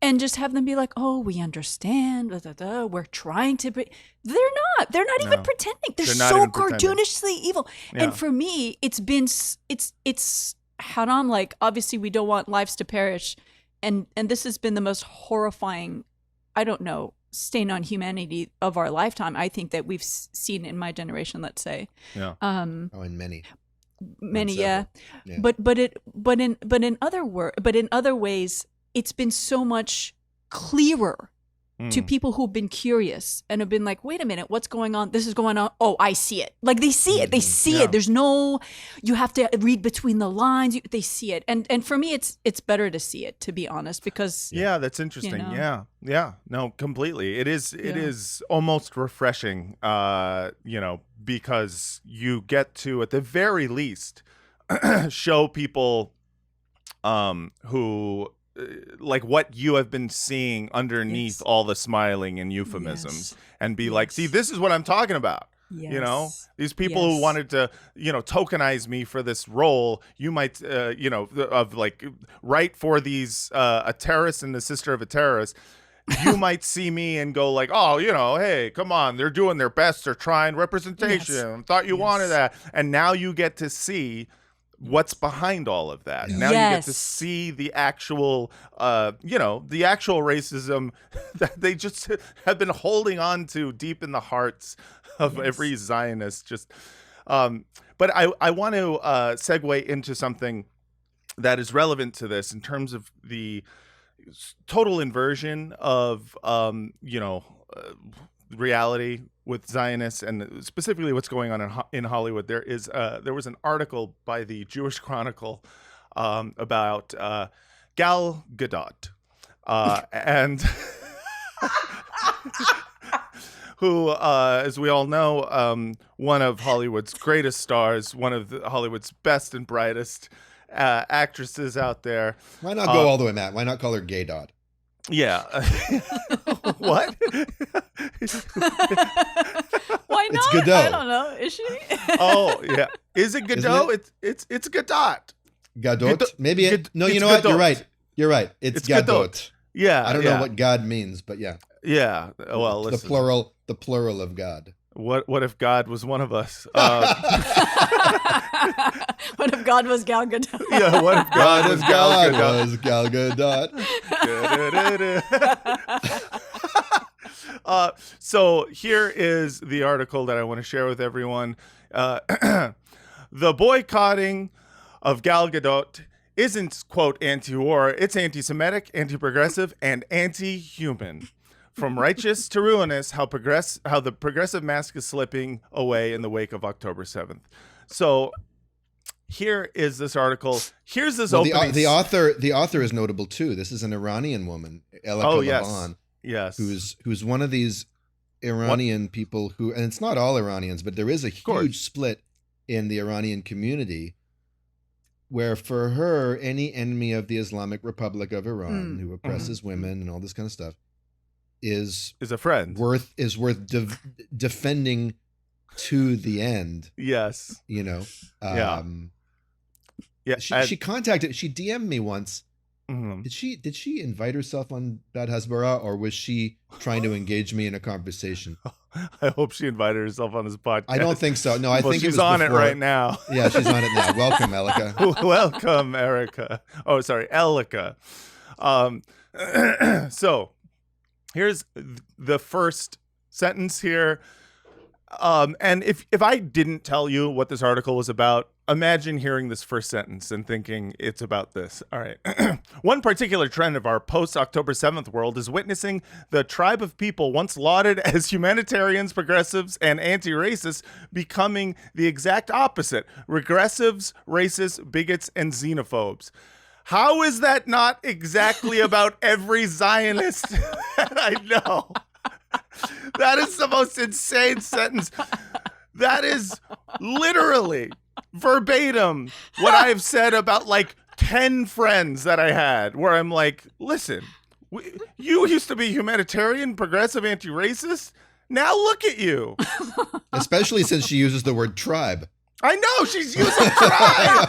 and just have them be like, "Oh, we understand. We're trying to be." They're not. They're not even pretending. They're so cartoonishly evil. Yeah. And for me, it's haram. Like, obviously, we don't want lives to perish, and this has been the most horrifying, I don't know, stain on humanity of our lifetime. I think that we've seen in my generation. Let's say. Yeah. In many. Yeah. But in other ways, it's been so much clearer to people who've been curious and have been like, wait a minute, what's going on? This is going on. Oh, I see it. Like, they see it. They see it. There's no, you have to read between the lines. They see it. And for me, it's better to see it, to be honest, because. Yeah, that's interesting. You know? Yeah. No, completely. It is almost refreshing, because you get to, at the very least, show people who, like, what you have been seeing underneath all the smiling and euphemisms, and be like, see, this is what I'm talking about. These people who wanted to, tokenize me for this role, you might, write for these, a terrorist and the sister of a terrorist. You might see me and go like, oh, hey, come on, they're doing their best, they're trying representation. Thought you wanted that. And now you get to see what's behind all of that. Now you get to see the actual, the actual racism that they just have been holding on to deep in the hearts of every Zionist. But I want to segue into something that is relevant to this in terms of the total inversion of, reality with Zionists, and specifically what's going on in Hollywood. There was an article by the Jewish Chronicle about Gal Gadot, and who, as we all know, one of Hollywood's greatest stars, one of Hollywood's best and brightest actresses out there. Why not go all the way, Matt? Why not call her Gadot? Yeah. What? Why not? It's Gadot. I don't know. Is she? Oh, yeah. Is it Gadot? It's Gadot. Gadot? Maybe no, you know what? You're right. It's Gadot. Gadot. Yeah. I don't know what God means, but yeah. Yeah. Well, listen. The plural of God. What if God was one of us? What if God was Gal Gadot? Yeah, what if God was Gal Gadot? Was Gal Gadot. So here is the article that I want to share with everyone. The boycotting of Gal Gadot isn't, quote, anti-war. It's anti-Semitic, anti-progressive, and anti-human. From righteous to ruinous, how the progressive mask is slipping away in the wake of October 7th. So here is this article. Here's this opening. The author is notable too. This is an Iranian woman, Elika Lavan. Yes. Who's one of these Iranian people who, and it's not all Iranians, but there is a huge split in the Iranian community where for her, any enemy of the Islamic Republic of Iran who oppresses women and all this kind of stuff is a friend. worth defending to the end. Yes. Yeah. She DM'd me once. Mm-hmm. Did she invite herself on that Hasbara, or was she trying to engage me in a conversation? I hope she invited herself on this podcast. I don't think so. No, I think she's it was on before. it right now. Yeah, she's on it now. Welcome, Elika. Welcome, Erica. Oh, sorry, Elika. So here's the first sentence here. And if I didn't tell you what this article was about, imagine hearing this first sentence and thinking it's about this. All right. One particular trend of our post-October 7th world is witnessing the tribe of people once lauded as humanitarians, progressives, and anti-racists becoming the exact opposite: regressives, racists, bigots, and xenophobes. How is that not exactly about every Zionist that I know? That is the most insane sentence. That is literally verbatim what I've said about like 10 friends that I had, where I'm like, listen, you used to be humanitarian, progressive, anti-racist. Now look at you. Especially since she uses the word tribe. I know, she's using tribe.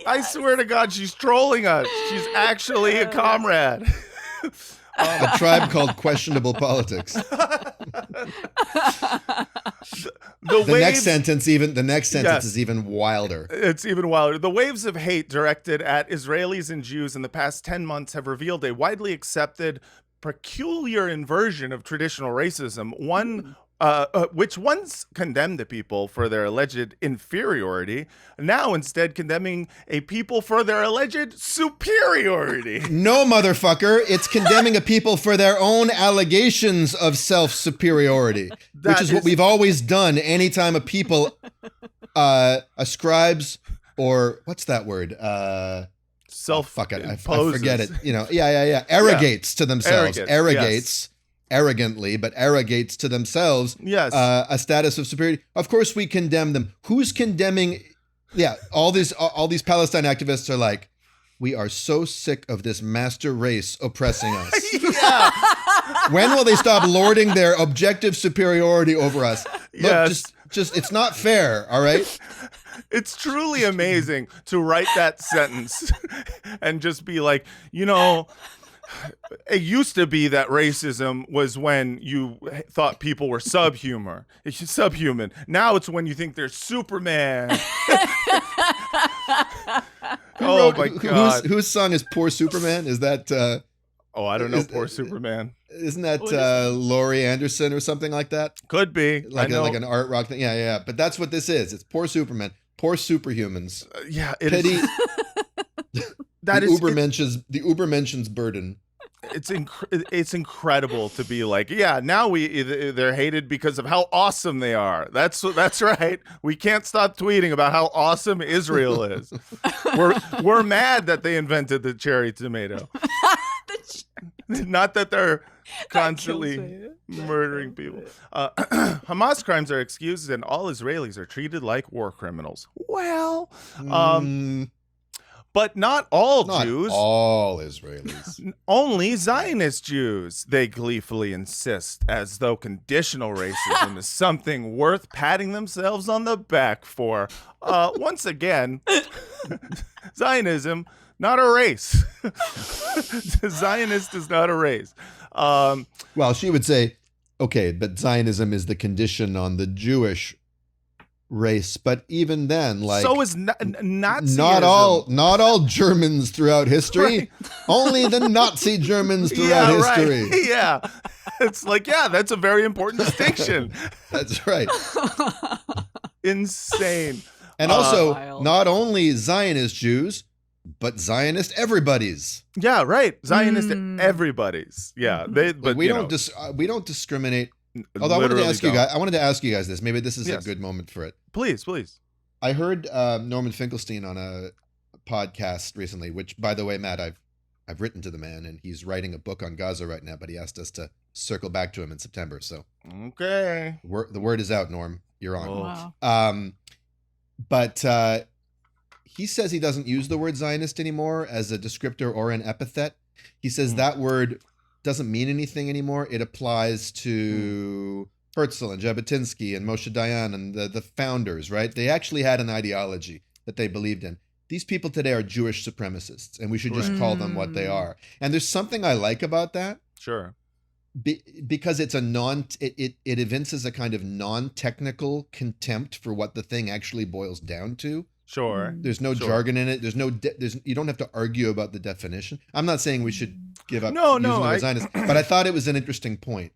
I swear to God, she's trolling us. She's actually a comrade. A tribe called Questionable Politics. The next sentence is even wilder. It's even wilder. The waves of hate directed at Israelis and Jews in the past 10 months have revealed a widely accepted, peculiar inversion of traditional racism. Which once condemned the people for their alleged inferiority, now instead condemning a people for their alleged superiority. No, motherfucker. It's condemning a people for their own allegations of self-superiority, which is what we've always done anytime a people ascribes, or what's that word? I forget it. Arrogates to themselves. Arrogates. Arrogantly, but arrogates to themselves a status of superiority. Of course, we condemn them. Who's condemning? Yeah, all these Palestine activists are like, we are so sick of this master race oppressing us. Yeah. When will they stop lording their objective superiority over us? Look, Yes. just it's not fair. All right. It's truly amazing to write that sentence and just be like, it used to be that racism was when you thought people were subhuman. Now it's when you think they're Superman. My God. Whose song is Poor Superman? Is that... I don't know. Poor Superman. Isn't that Laurie Anderson or something like that? Could be. Like an art rock thing. Yeah. But that's what this is. It's Poor Superman. Poor superhumans. Pity. That is the Ubermenschen's burden. It's incredible to be like, now they're hated because of how awesome they are. That's right. We can't stop tweeting about how awesome Israel is. We're mad that they invented the cherry tomato. Not that they're constantly murdering people. Hamas crimes are excused and all Israelis are treated like war criminals. Well, but not all Jews. Not all Israelis. Only Zionist Jews, they gleefully insist, as though conditional racism is something worth patting themselves on the back for. Once again, Zionism, not a race. Zionist is not a race. Well, she would say, okay, but Zionism is the condition on the Jewish race, but even then, like, so is Nazism. Not all Germans throughout history. Right. Only the Nazi Germans throughout history. Right. Yeah, it's like, that's a very important distinction. That's right. Insane. And also, not only Zionist Jews, but Zionist everybody's. Yeah, right. Zionist everybody's. Yeah, we don't discriminate. Although I wanted to ask you guys this. Maybe this is a good moment for it. Please. I heard Norman Finkelstein on a podcast recently, which, by the way, Matt, I've written to the man, and he's writing a book on Gaza right now, but he asked us to circle back to him in September. So okay, the word is out, Norm. You're on. Oh. Wow. But he says he doesn't use the word Zionist anymore as a descriptor or an epithet. He says that word doesn't mean anything anymore. It applies to Herzl and Jabotinsky and Moshe Dayan and the founders, right? They actually had an ideology that they believed in. These people today are Jewish supremacists, and we should just call them what they are. And there's something I like about that. Sure. Because it's it evinces a kind of non-technical contempt for what the thing actually boils down to. Sure. There's no jargon in it. You don't have to argue about the definition. I'm not saying we should give up using the word Zionist, but I thought it was an interesting point.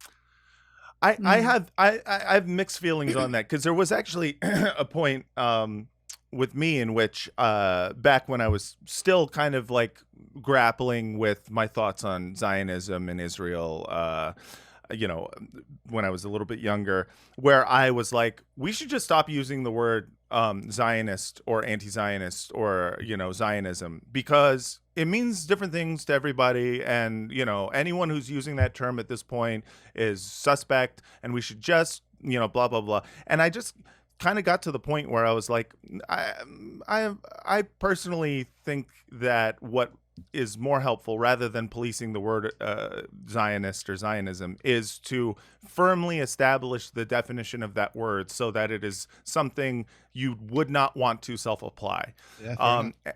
I have mixed feelings on that, because there was actually a point with me in which back when I was still kind of like grappling with my thoughts on Zionism in Israel, when I was a little bit younger, where I was like, we should just stop using the word Zionist or anti-Zionist or, Zionism, because it means different things to everybody. And, anyone who's using that term at this point is suspect, and we should just, blah, blah, blah. And I just kind of got to the point where I was like, I personally think that what is more helpful, rather than policing the word Zionist or Zionism, is to firmly establish the definition of that word so that it is something you would not want to self-apply.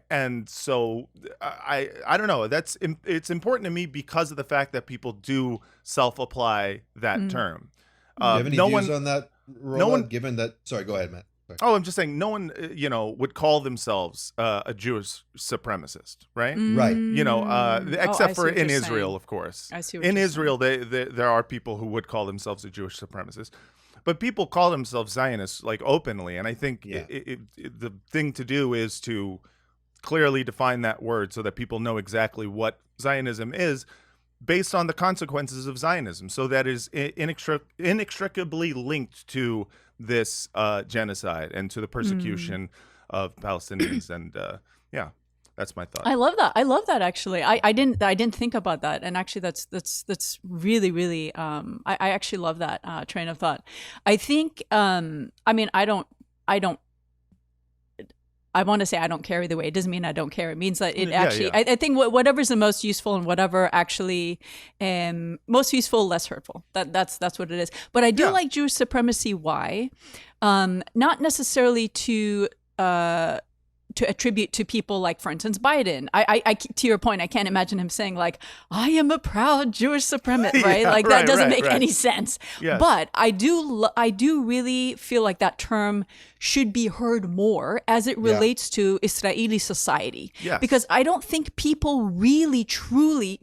And so I don't know. It's important to me because of the fact that people do self-apply that term. Do you have any views on that, Rolla, given that? Sorry, go ahead, Matt. Sorry. Oh, I'm just saying no one, would call themselves a Jewish supremacist, right? Right. Except for in Israel, of course. I see what in you're Israel, there are people who would call themselves a Jewish supremacist. But people call themselves Zionists, like, openly. And I think the thing to do is to clearly define that word so that people know exactly what Zionism is, based on the consequences of Zionism, so that is inextricably linked to this genocide and to the persecution of Palestinians. And that's my thought. I love that actually. I didn't think about that, and actually that's really, really I actually love that train of thought. I think I want to say I don't care either way. It doesn't mean I don't care. It means that it actually, I think whatever's the most useful and whatever actually most useful, less hurtful. That's what it is. But I do like Jewish supremacy. Why? Not necessarily to attribute to people like, for instance, Biden. I to your point, I can't imagine him saying like, I am a proud Jewish supremacist, right? That doesn't make any sense. Yes. But I do really feel like that term should be heard more as it relates to Israeli society. Yes. Because I don't think people really truly,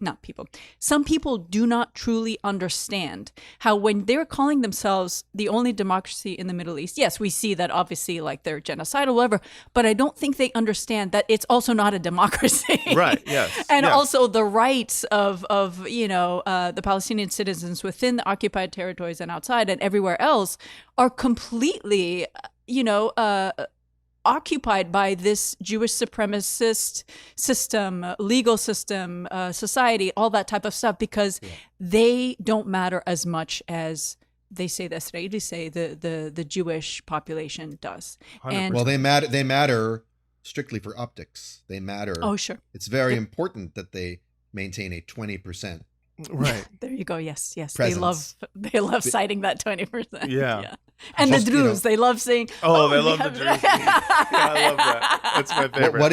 some people do not truly understand how, when they're calling themselves the only democracy in the Middle East, yes, we see that obviously like they're genocidal, whatever, but I don't think they understand that it's also not a democracy. Right, yes. And also the rights of the Palestinian citizens within the occupied territories and outside and everywhere else are completely occupied by this Jewish supremacist system, legal system, society, all that type of stuff, because they don't matter as much as the Israelis say the Jewish population does. 100%. And well, they matter strictly for optics. They matter. Oh, sure. It's very important that they maintain a 20%. Right. There you go. Yes. Presence. They love citing that 20%. Yeah. And just, the Druze, they love saying. Oh, they love the Druze. I love that. That's my favorite. What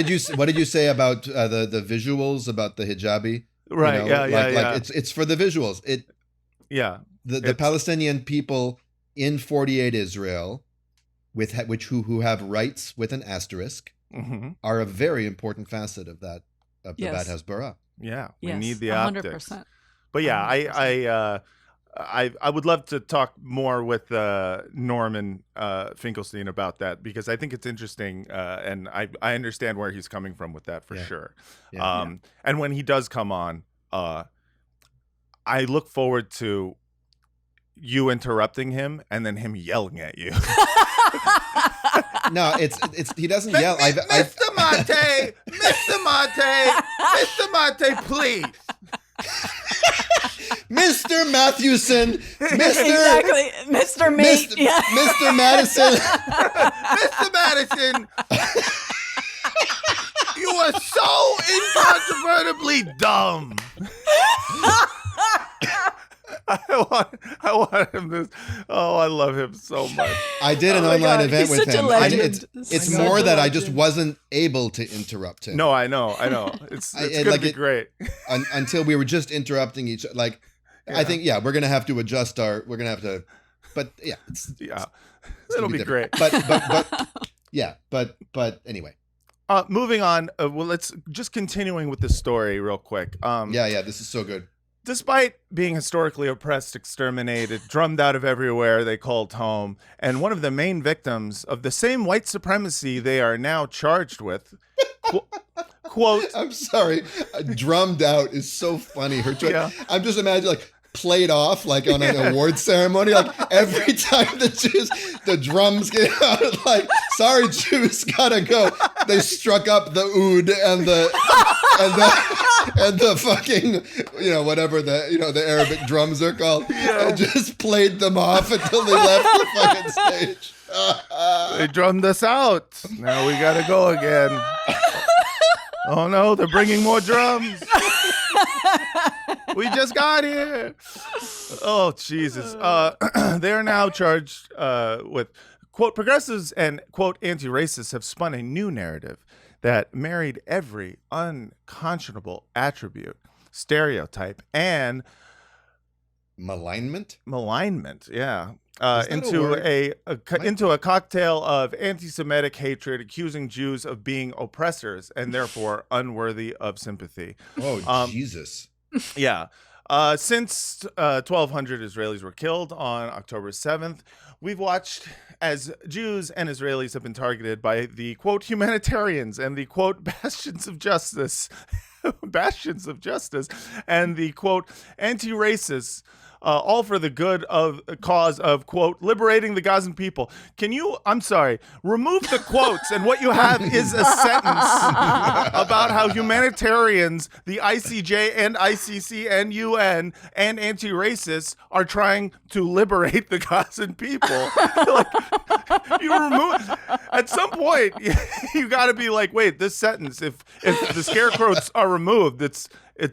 did you say about the visuals, about the hijabi? Right. Like it's for the visuals. The Palestinian people in 48 Israel, who have rights with an asterisk, are a very important facet of that Hasbara. Yeah, we need the optics. 100%. But I would love to talk more with Norman Finkelstein about that, because I think it's interesting, and I understand where he's coming from with that for sure. Yeah. And when he does come on, I look forward to you interrupting him and then him yelling at you. No, it's he doesn't yell. Mr. Mate, please. Mr. Matthewson, Exactly. Mr. Mate. Mr. Madison. Mr. Madison. You are so incontrovertibly dumb. I want him this. Oh, I love him so much. I did an online event He's with such him. a legend. It's more that I just wasn't able to interrupt him. No, I know. It's gonna be great. Until we were just interrupting each other. Like, I think we're gonna have to adjust but it'll be great. But anyway. Moving on. Well, let's just continuing with the story real quick. This is so good. Despite being historically oppressed, exterminated, drummed out of everywhere they called home, and one of the main victims of the same white supremacy they are now charged with, quote... I'm sorry. Drummed out is so funny. I'm just imagining, like, played off, like, on an award ceremony. Like, every time the drums get out, like, sorry, Jews, gotta go. They struck up the oud and the fucking, whatever the Arabic drums are called, and just played them off until they left the fucking stage. They drummed us out. Now we gotta go again. Oh no, they're bringing more drums. We just got here. Oh, Jesus. They are now charged with, quote, progressives and, quote, anti-racists have spun a new narrative that married every unconscionable attribute, stereotype, and malignment, yeah, into a cocktail of anti-Semitic hatred, accusing Jews of being oppressors and therefore unworthy of sympathy. Oh, Jesus. Yeah. Since 1,200 Israelis were killed on October 7th, we've watched as Jews and Israelis have been targeted by the, quote, humanitarians and the, quote, bastions of justice, and the, quote, anti-racists, all for the good of cause of, quote, liberating the Gazan people. Can you, I'm sorry, remove the quotes and what you have is a sentence about how humanitarians, the ICJ and ICC and UN and anti-racists are trying to liberate the Gazan people. Like, you remove, at some point, you got to be like, wait, this sentence, if the scare quotes are removed, it's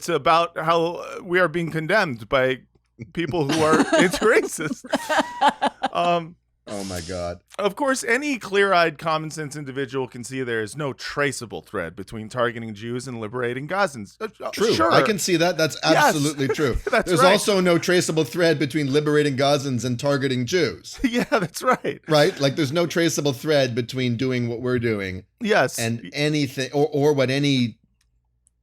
about how we are being condemned by people who are anti-racist. Oh my God. Of course, any clear-eyed, common-sense individual can see there is no traceable thread between targeting Jews and liberating Gazans. True. Sure. I can see that. That's absolutely true. There's right. also no traceable thread between liberating Gazans and targeting Jews. Yeah, that's right. Right? Like there's no traceable thread between doing what we're doing. Yes. And anything, or what any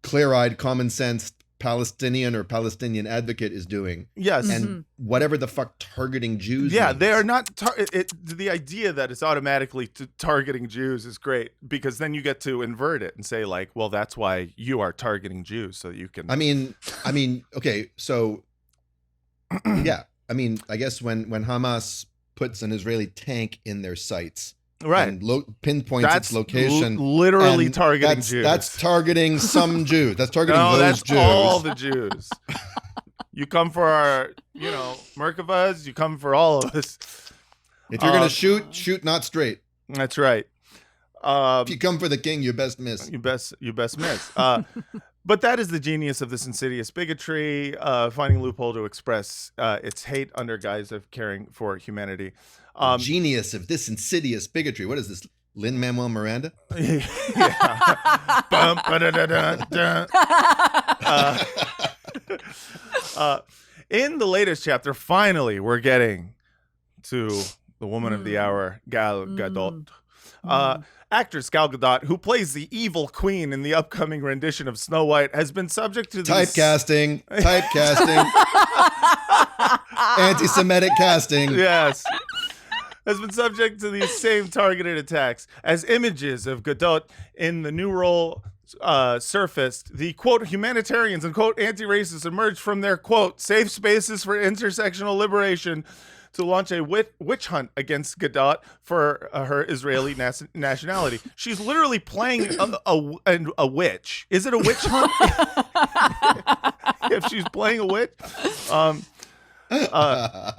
clear-eyed, common-sense Palestinian or Palestinian advocate is doing. Yes. And whatever the fuck targeting Jews Yeah, means. they are not the idea that it's automatically targeting Jews is great, because then you get to invert it and say like, well, that's why you are targeting Jews, so that you can I mean okay, so yeah. I mean, I guess when Hamas puts an Israeli tank in their sights, right, and pinpoints its location, literally targeting Jews. That's targeting some Jews. That's targeting those Jews. All the Jews. You come for our, Merkavas. You come for all of us. If you're gonna shoot not straight. That's right. If you come for the king, you best miss. You best miss. But that is the genius of this insidious bigotry, finding a loophole to express its hate under guise of caring for humanity. Genius of this insidious bigotry. What is this, Lin-Manuel Miranda? In the latest chapter, finally, we're getting to the woman of the hour, Gal Gadot. Actress Gal Gadot, who plays the evil queen in the upcoming rendition of Snow White, has been subject to typecasting, anti-Semitic casting. Yes. Has been subject to these same targeted attacks. As images of Gadot in the new role surfaced, the, quote, humanitarians and, quote, anti-racists emerged from their, quote, safe spaces for intersectional liberation to launch a witch hunt against Gadot for her Israeli nationality. She's literally playing a witch. Is it a witch hunt? If she's playing a witch?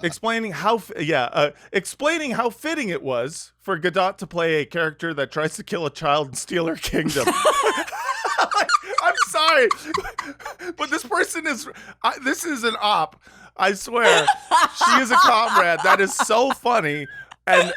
Explaining how fitting it was for Gadot to play a character that tries to kill a child and steal her kingdom. I'm sorry, but this person is this is an op. I swear, she is a comrade. That is so funny, and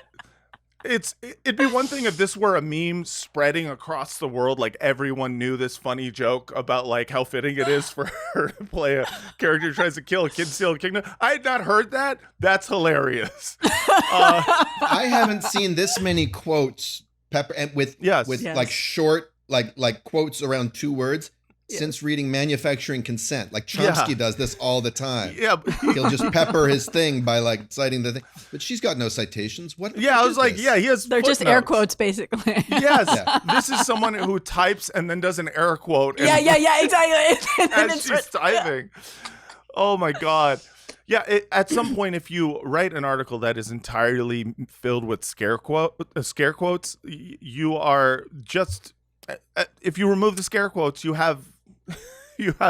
it'd be one thing if this were a meme spreading across the world, like everyone knew this funny joke about like how fitting it is for her to play a character who tries to kill a kid, steal a kingdom. I had not heard that. That's hilarious. I haven't seen this many quotes with like short like quotes around 2 words. Since reading Manufacturing Consent. Like Chomsky does this all the time. Yeah. He'll just pepper his thing by like citing the thing. But she's got no citations. What? Yeah, I was like, he has They're just air quotes, basically. Yes. Yeah. This is someone who types and then does an air quote. Yeah, exactly. As she's typing. Yeah. Oh, my God. Yeah, at some point, if you write an article that is entirely filled with scare quotes, you are just... If you remove the scare quotes, you have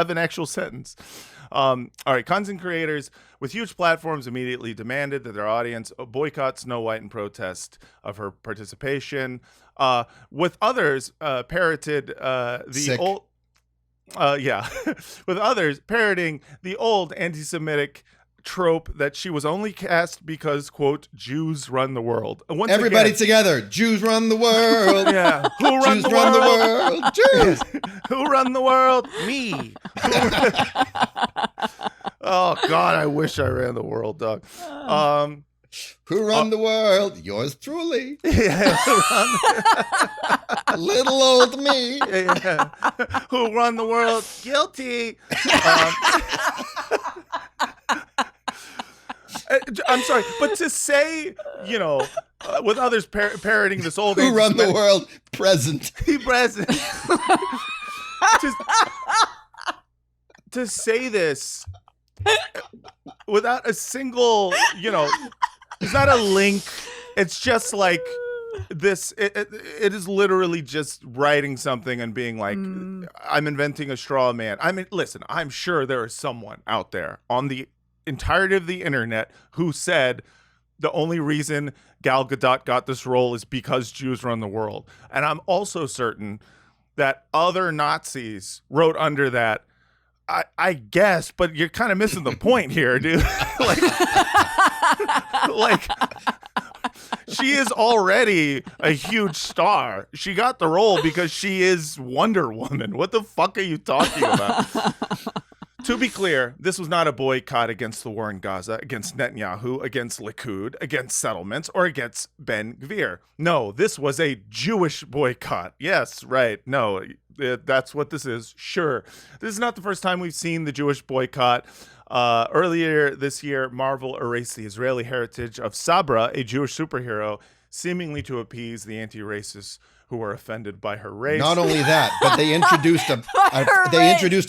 an actual sentence. All right, content creators with huge platforms immediately demanded that their audience boycott Snow White in protest of her participation. With others, parroted the Sick. old. With others parroting the old anti-Semitic trope that she was only cast because, quote, Jews run the world. Once Everybody again, together. Jews run the world. yeah, who run Jews the run world? the world. Jews. Who run the world? Me. Oh God, I wish I ran the world, Doug. Who run the world? Yours truly. Yeah, Little old me. yeah. Who run the world? Guilty. I'm sorry, but to say, with others parroting this old Who run the world? Present. present. to say this without a single, it's not a link. It's just like this. It is literally just writing something and being like, I'm inventing a straw man. I mean, listen, I'm sure there is someone out there on the entirety of the internet who said the only reason Gal Gadot got this role is because Jews run the world. And I'm also certain that other Nazis wrote under that, I guess, but you're kind of missing the point here, dude. like, she is already a huge star. She got the role because she is Wonder Woman. What the fuck are you talking about? To be clear, this was not a boycott against the war in Gaza, against Netanyahu, against Likud, against settlements, or against Ben Gvir. No, this was a Jewish boycott. Yes, right. No, that's what this is. Sure. This is not the first time we've seen the Jewish boycott. Earlier this year, Marvel erased the Israeli heritage of Sabra, a Jewish superhero, seemingly to appease the anti-racists who were offended by her race. Not only that, but they introduced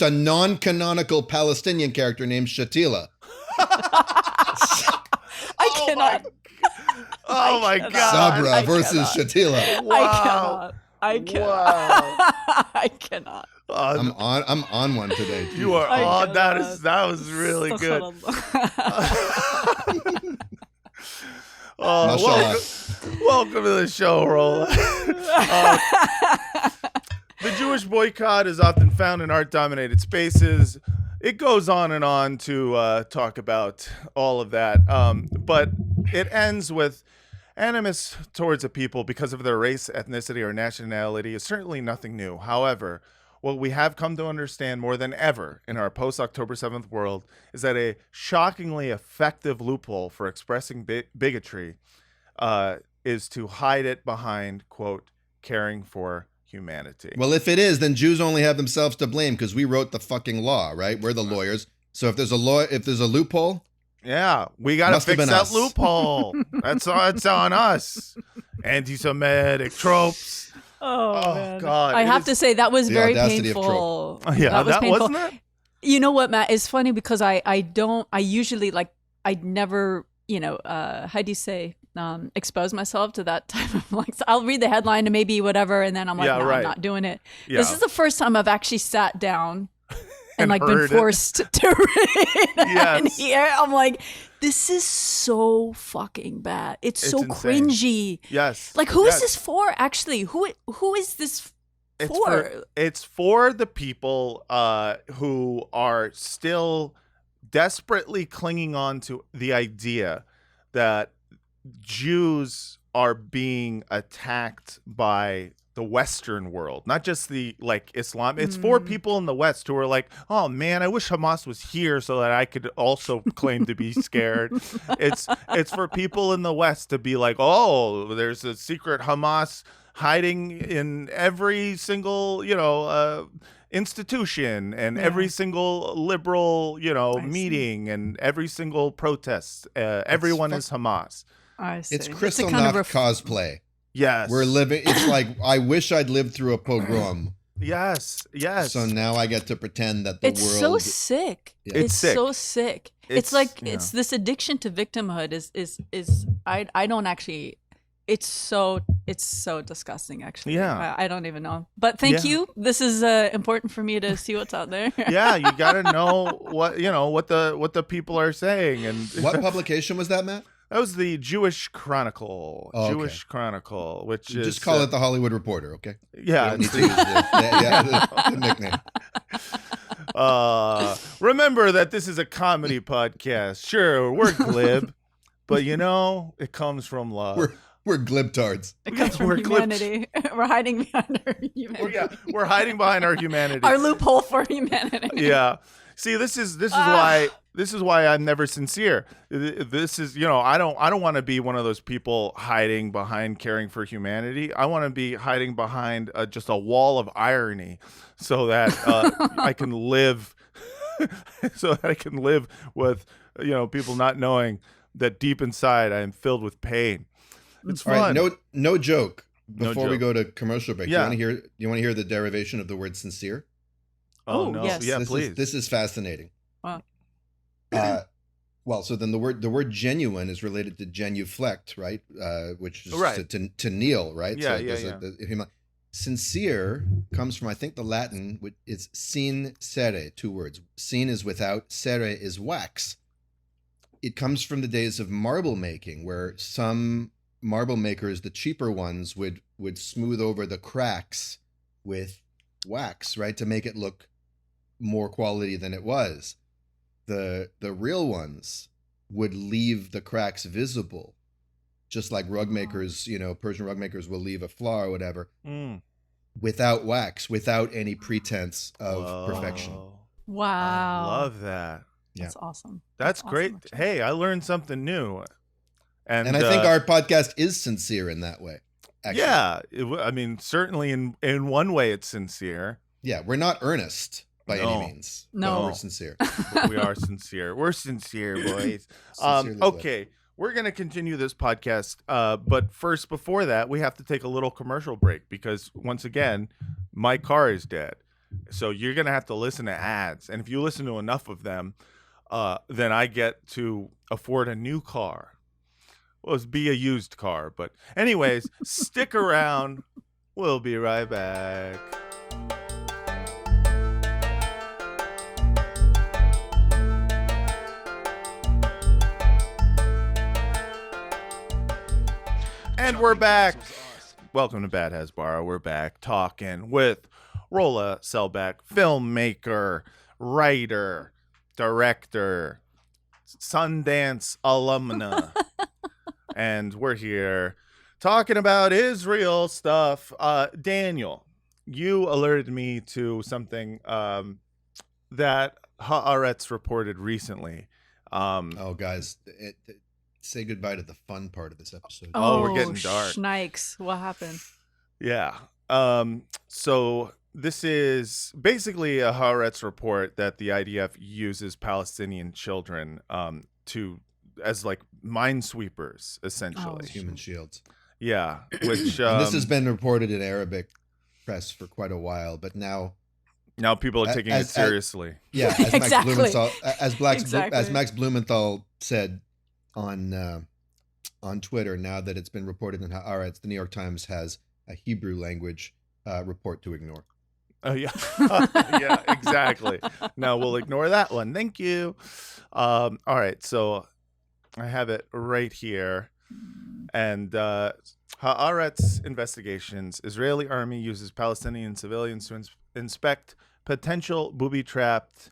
a non-canonical Palestinian character named Shatila. I cannot. Oh my God. Sabra versus Shatila. Wow. I cannot. Wow. I cannot. I'm on one today. Too. You are on. That was really good. Welcome to the show, Rolla. The Jewish boycott is often found in art-dominated spaces. It goes on and on to talk about all of that, but it ends with animus towards a people because of their race, ethnicity, or nationality is certainly nothing new. However, what we have come to understand more than ever in our post-October 7th world is that a shockingly effective loophole for expressing bigotry is to hide it behind, quote, caring for humanity. Well, if it is, then Jews only have themselves to blame because we wrote the fucking law, right? We're the lawyers. So if there's a loophole, yeah, we got to fix that loophole. It's on us. Anti-Semitic tropes. Oh man. God. I have to say that was very painful. Yeah, that painful. Wasn't it? You know what, Matt? It's funny because I usually I never, how do you say, expose myself to that type of so I'll read the headline and maybe whatever, and then I'm like, no, right. I'm not doing it. Yeah. This is the first time I've actually sat down and been forced to read and hear. I'm like, this is so fucking bad. It's so insane. Cringy. Yes. Who is this for? Actually, who is this for? It's for the people who are still desperately clinging on to the idea that Jews are being attacked by the Western world, not just the Islam. It's for people in the West who are like, oh man, I wish Hamas was here so that I could also claim to be scared. It's for people in the West to be like, oh, there's a secret Hamas hiding in every single, institution and every single liberal, meeting and every single protest. Everyone is Hamas. I see. It's Kristallnacht cosplay. Yes. We're living, it's like, I wish I'd lived through a pogrom. Yes. So now I get to pretend that the world... It's so sick. Yeah. It's sick. So sick. It's this addiction to victimhood is I don't actually... It's so disgusting, actually. Yeah. I don't even know. But thank you. This is important for me to see what's out there. Yeah, you got to know what the people are saying. And what publication was that, Matt? That was the Jewish Chronicle. Oh, okay. Jewish Chronicle, which is just call it the Hollywood Reporter, okay? Yeah, need to use the nickname. Remember that this is a comedy podcast. Sure, we're glib, but it comes from love. We're glibtards. It comes from humanity. We're hiding behind our humanity. We're hiding behind our humanity. Our loophole for humanity. Yeah. See, this is why I'm never sincere. This is, I don't want to be one of those people hiding behind caring for humanity. I want to be hiding behind just a wall of irony, so that I can live, with people not knowing that deep inside I am filled with pain. It's fun. All right, no joke. Before we go to commercial break, you want to hear the derivation of the word sincere? Oh no! Yes. Yeah, please. This is fascinating. Wow. Well, so then the word genuine is related to genuflect, right? Which is right. to kneel, right? Yeah, so sincere comes from, I think, the Latin, which is sin cere, 2 words. Sin is without, cere is wax. It comes from the days of marble making, where some marble makers, the cheaper ones, would smooth over the cracks with wax, right, to make it look more quality than it was. The real ones would leave the cracks visible, just like rug makers, Persian rug makers will leave a flaw or whatever, without wax, without any pretense of perfection. Wow. I love that. That's awesome. That's great. Awesome, hey, I learned something new. And I think our podcast is sincere in that way. Actually. Yeah. Certainly in one way it's sincere. Yeah, we're not earnest by any means. No. We're sincere. We are sincere. We're sincere, boys. Okay. We're going to continue this podcast. But first, before that, we have to take a little commercial break because, once again, my car is dead. So you're going to have to listen to ads. And if you listen to enough of them, then I get to afford a new car. Well, it's be a used car. But anyways, stick around. We'll be right back. And we're back. Welcome to Bad Hasbara. We're back talking with Rolla Selbak, filmmaker, writer, director, Sundance alumna. And we're here talking about Israel stuff. Daniel, you alerted me to something that Haaretz reported recently. Guys, say goodbye to the fun part of this episode. Oh, we're getting dark. Schnikes. What happened? Yeah. So this is basically a Haaretz report that the IDF uses Palestinian children as like minesweepers, essentially. Human shields. Yeah. Which and this has been reported in Arabic press for quite a while, but now people are taking it seriously. As exactly. Max Blumenthal said on Twitter, now that it's been reported in Haaretz, the New York Times has a Hebrew language report to ignore. Oh yeah. Yeah, exactly. No, we'll ignore that one. Thank you. All right, so I have it right here. And Haaretz investigations. Israeli army uses Palestinian civilians to inspect potential booby-trapped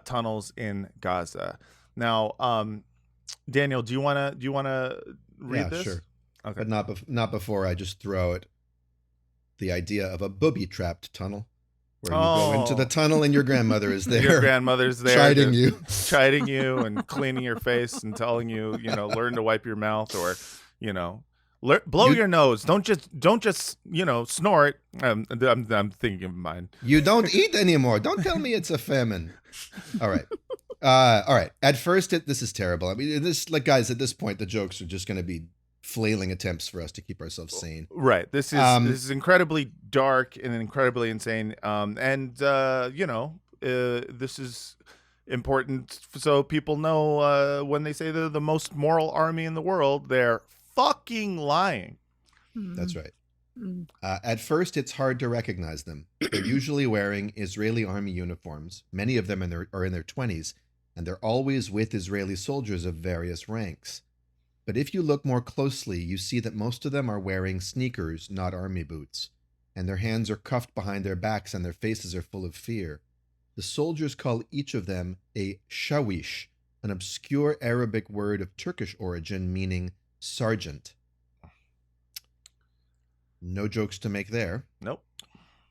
tunnels in Gaza. Now, Daniel, do you wanna read this? Sure. Okay. But not before I just throw out the idea of a booby-trapped tunnel, where you go into the tunnel and your grandmother is there. Your grandmother's there, chiding you and cleaning your face and telling you, learn to wipe your mouth or, blow your nose. Don't just snort. I'm thinking of mine. You don't eat anymore. Don't tell me it's a famine. All right. All right. At first, this is terrible. I mean, guys, at this point, the jokes are just going to be flailing attempts for us to keep ourselves sane. Right. This is incredibly dark and incredibly insane. This is important so people know when they say they're the most moral army in the world, they're fucking lying. That's right. At first, it's hard to recognize them. They're usually wearing Israeli army uniforms. Many of them are in their 20s, and they're always with Israeli soldiers of various ranks. But if you look more closely, you see that most of them are wearing sneakers, not army boots, and their hands are cuffed behind their backs and their faces are full of fear. The soldiers call each of them a shawish, an obscure Arabic word of Turkish origin meaning sergeant. No jokes to make there. Nope.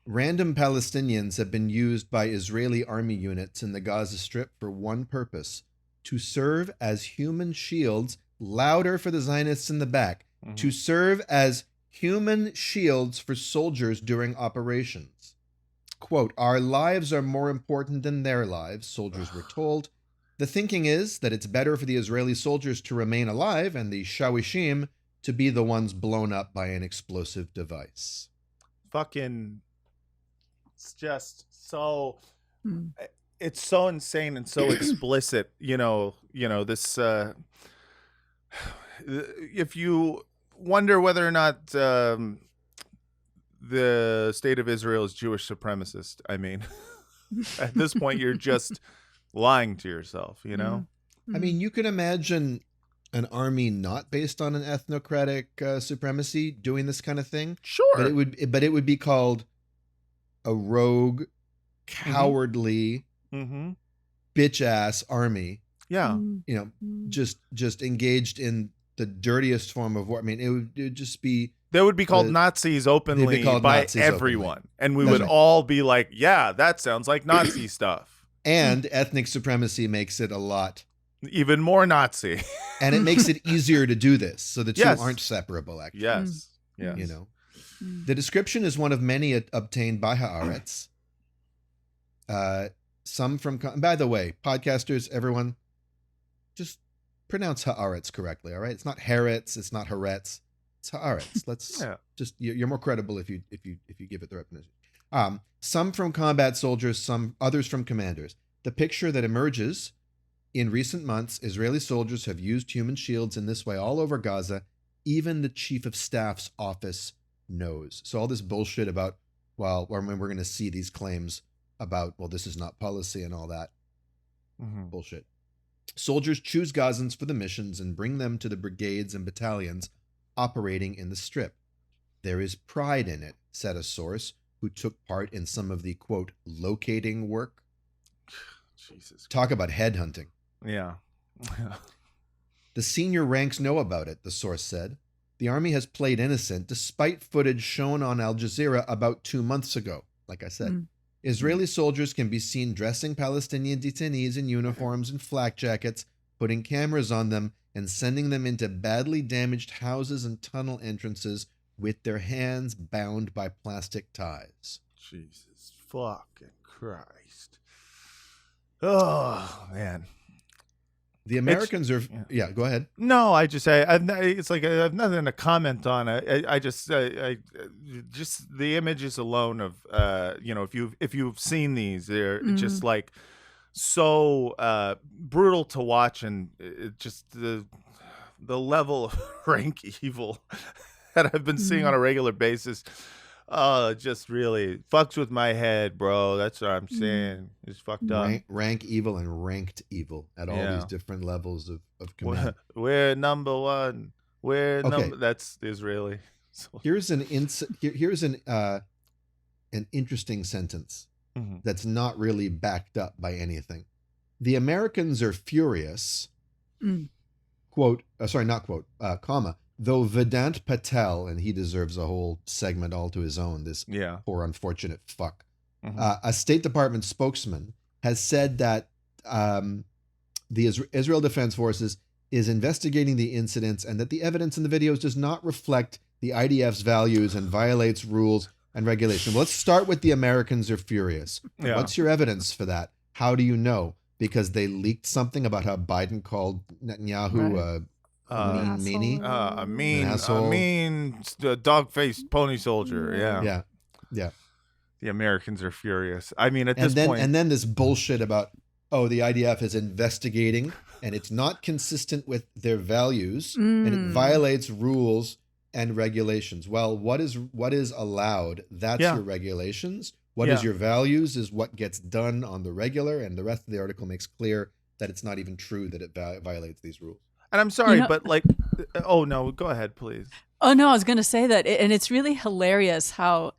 Random Palestinians have been used by Israeli army units in the Gaza Strip for one purpose: to serve as human shields, louder for the Zionists in the back, to serve as human shields for soldiers during operations. Quote, "Our lives are more important than their lives," soldiers were told. The thinking is that it's better for the Israeli soldiers to remain alive and the shawishim to be the ones blown up by an explosive device. Fucking, it's just so, it's so insane and so explicit, this, if you wonder whether or not the state of Israel is Jewish supremacist, I mean, at this point, you're just lying to yourself, I mean, you can imagine an army not based on an ethnocratic supremacy doing this kind of thing. Sure. But it would be called a rogue, cowardly, bitch-ass army. Yeah. Just engaged in the dirtiest form of war. I mean, it would just be... They would be called Nazis openly by Nazis everyone. Openly. And we would all be like, yeah, that sounds like Nazi stuff. And ethnic supremacy makes it a lot... even more Nazi. And it makes it easier to do this. So the two aren't separable, actually. Yes. The description is one of many obtained by Haaretz. Some from... By the way, podcasters, everyone, just pronounce Haaretz correctly, all right? It's not Haaretz. It's not Haaretz. It's Haaretz. Let's just... You're more credible if you give it the right pronunciation. Some from combat soldiers, some others from commanders. The picture that emerges... In recent months, Israeli soldiers have used human shields in this way all over Gaza. Even the chief of staff's office knows. So all this bullshit about, when we're going to see these claims about, this is not policy and all that. Bullshit. Soldiers choose Gazans for the missions and bring them to the brigades and battalions operating in the Strip. There is pride in it, said a source who took part in some of the, quote, locating work. Jesus. Talk about headhunting. Yeah. The senior ranks know about it, the source said. The army has played innocent despite footage shown on Al Jazeera about 2 months ago. Like I said, Israeli soldiers can be seen dressing Palestinian detainees in uniforms and flak jackets, putting cameras on them and sending them into badly damaged houses and tunnel entrances with their hands bound by plastic ties. Jesus fucking Christ. Oh, man. The Americans are... Yeah, go ahead. No, I just say it's like I have nothing to comment on. I just the images alone of if you've seen these, they're just like so brutal to watch, and just the level of rank evil that I've been seeing on a regular basis. Oh, it just really fucks with my head, bro. That's what I'm saying. It's fucked up. Rank evil and ranked evil at all these different levels of command. We're number one. That's Israeli. So. Here's an interesting sentence that's not really backed up by anything. The Americans are furious. Quote, not quote, comma. Though Vedant Patel, and he deserves a whole segment all to his own, this poor unfortunate fuck, a State Department spokesman has said that the Israel Defense Forces is investigating the incidents and that the evidence in the videos does not reflect the IDF's values and violates rules and regulations. Well, let's start with the Americans are furious. Yeah. What's your evidence for that? How do you know? Because they leaked something about how Biden called Netanyahu a meanie, a mean dog-faced pony soldier. Yeah. The Americans are furious. I mean, at this point, and then this bullshit about the IDF is investigating and it's not consistent with their values and it violates rules and regulations. Well, what is allowed? That's your regulations. What is your values is what gets done on the regular, and the rest of the article makes clear that it's not even true that it violates these rules. And I'm sorry, but like, oh no, go ahead, please. Oh no, I was going to say that, and it's really hilarious how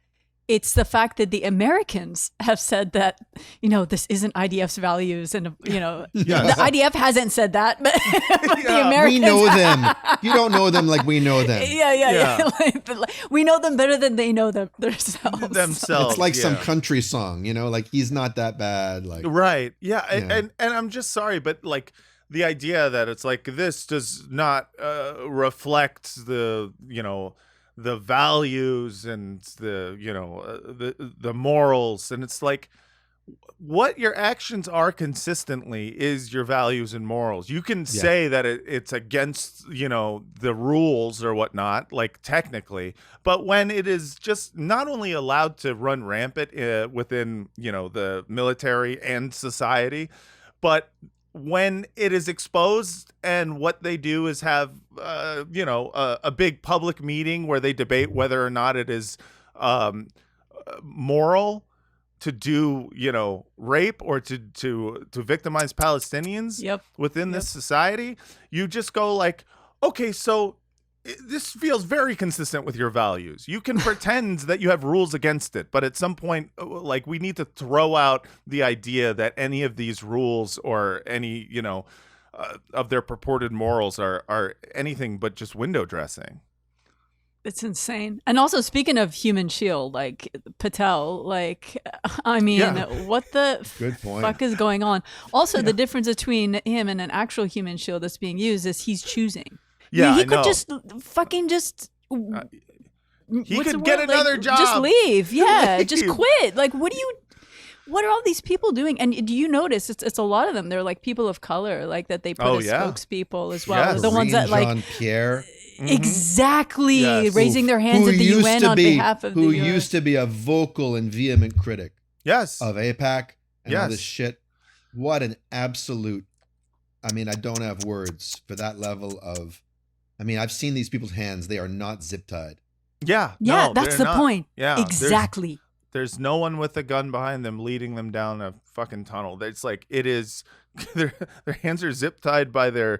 it's the fact that the Americans have said that, this isn't IDF's values, and the IDF hasn't said that, but the Americans. We know them. You don't know them like we know them. Yeah. We know them better than they know them themselves. It's like some country song, like he's not that bad. Like right, yeah, and I'm just sorry, but like the idea that it's like this does not reflect the the values and the morals, and it's like what your actions are consistently is your values and morals. You can say that it's against the rules or whatnot, like technically, but when it is just not only allowed to run rampant within the military and society, but when it is exposed and what they do is have, a big public meeting where they debate whether or not it is moral to do, rape or to victimize Palestinians within this society, you just go like, okay, so this feels very consistent with your values. You can pretend that you have rules against it, but at some point, like, we need to throw out the idea that any of these rules or any, of their purported morals are anything but just window dressing. It's insane. And also, speaking of human shield, like Patel, like, I mean, what the fuck is going on? Also, the difference between him and an actual human shield that's being used is he's choosing. Yeah, he could just fucking just. He could get another job. Just leave. Yeah, just quit. Like, what are all these people doing? And do you notice it's a lot of them? They're like people of color, like that they put as spokespeople as well. Yes. The ones that like Jean-Pierre. Exactly, raising their hands at the UN on behalf of the US. Who used to be a vocal and vehement critic of AIPAC and all this shit. What an absolute, I mean, I don't have words for that level of, I mean, I've seen these people's hands. They are not zip tied. Yeah, that's the point. Yeah, exactly. There's no one with a gun behind them leading them down a fucking tunnel. It's like it is. Their hands are zip tied by their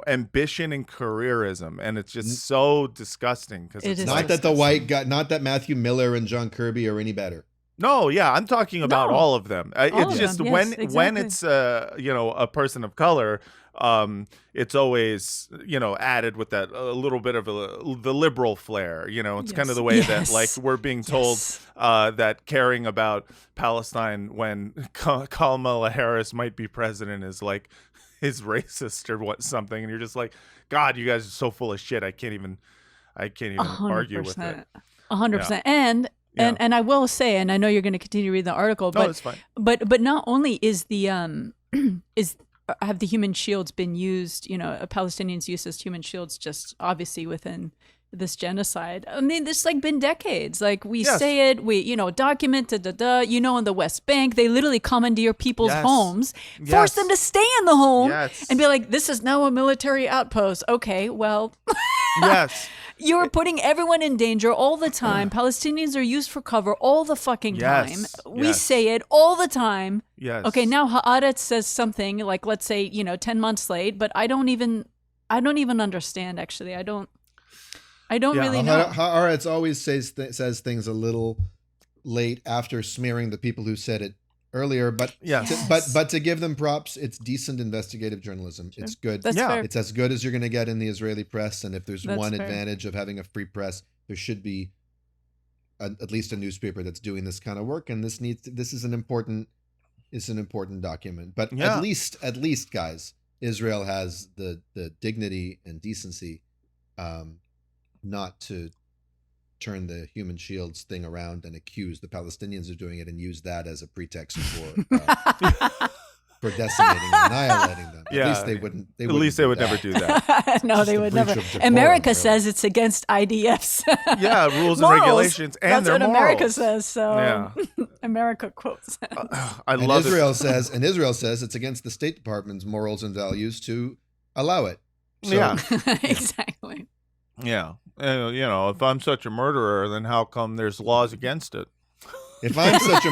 ambition and careerism, and it's just so disgusting because it's not that the white guy, not that Matthew Miller and John Kirby are any better. No, yeah, I'm talking about all of them. It's just when it's a person of color, it's always added with that a little bit of the liberal flair. It's kind of the way that like we're being told that caring about Palestine when Kamala Harris might be president is racist or something, and you're just like, God, you guys are so full of shit. I can't even argue with it. 100%. And I will say, and I know you're going to continue to read the article, but it's fine. But not only is the have the human shields been used, Palestinians used as human shields just obviously within this genocide. I mean, this been decades. Like we say it, we document in the West Bank, they literally commandeer people's homes, force them to stay in the home, and be like, this is now a military outpost. Okay, well, you're putting everyone in danger all the time. Palestinians are used for cover all the fucking time. We say it all the time. Yes. Okay, now Haaretz says something like, let's say, 10 months late, but I don't even understand, actually. I don't really know. Haaretz always says things a little late after smearing the people who said it earlier, but but to give them props, it's decent investigative journalism. Sure. It's good. That's fair. It's as good as you're going to get in the Israeli press, and if there's one advantage of having a free press, there should be at least a newspaper that's doing this kind of work, and this is an important document. But at least guys, Israel has the dignity and decency not to turn the human shields thing around and accuse the Palestinians of doing it and use that as a pretext for decimating and annihilating them. At least they wouldn't. At least they would never do that. No, they would never. America sasays it's against IDF's rules and regulations and their morals. America says. So America quotes. I love Israel says, and Israel says it's against the State Department's morals and values to allow it. So, exactly. Yeah. If I'm such a murderer, then how come there's laws against it? If I'm such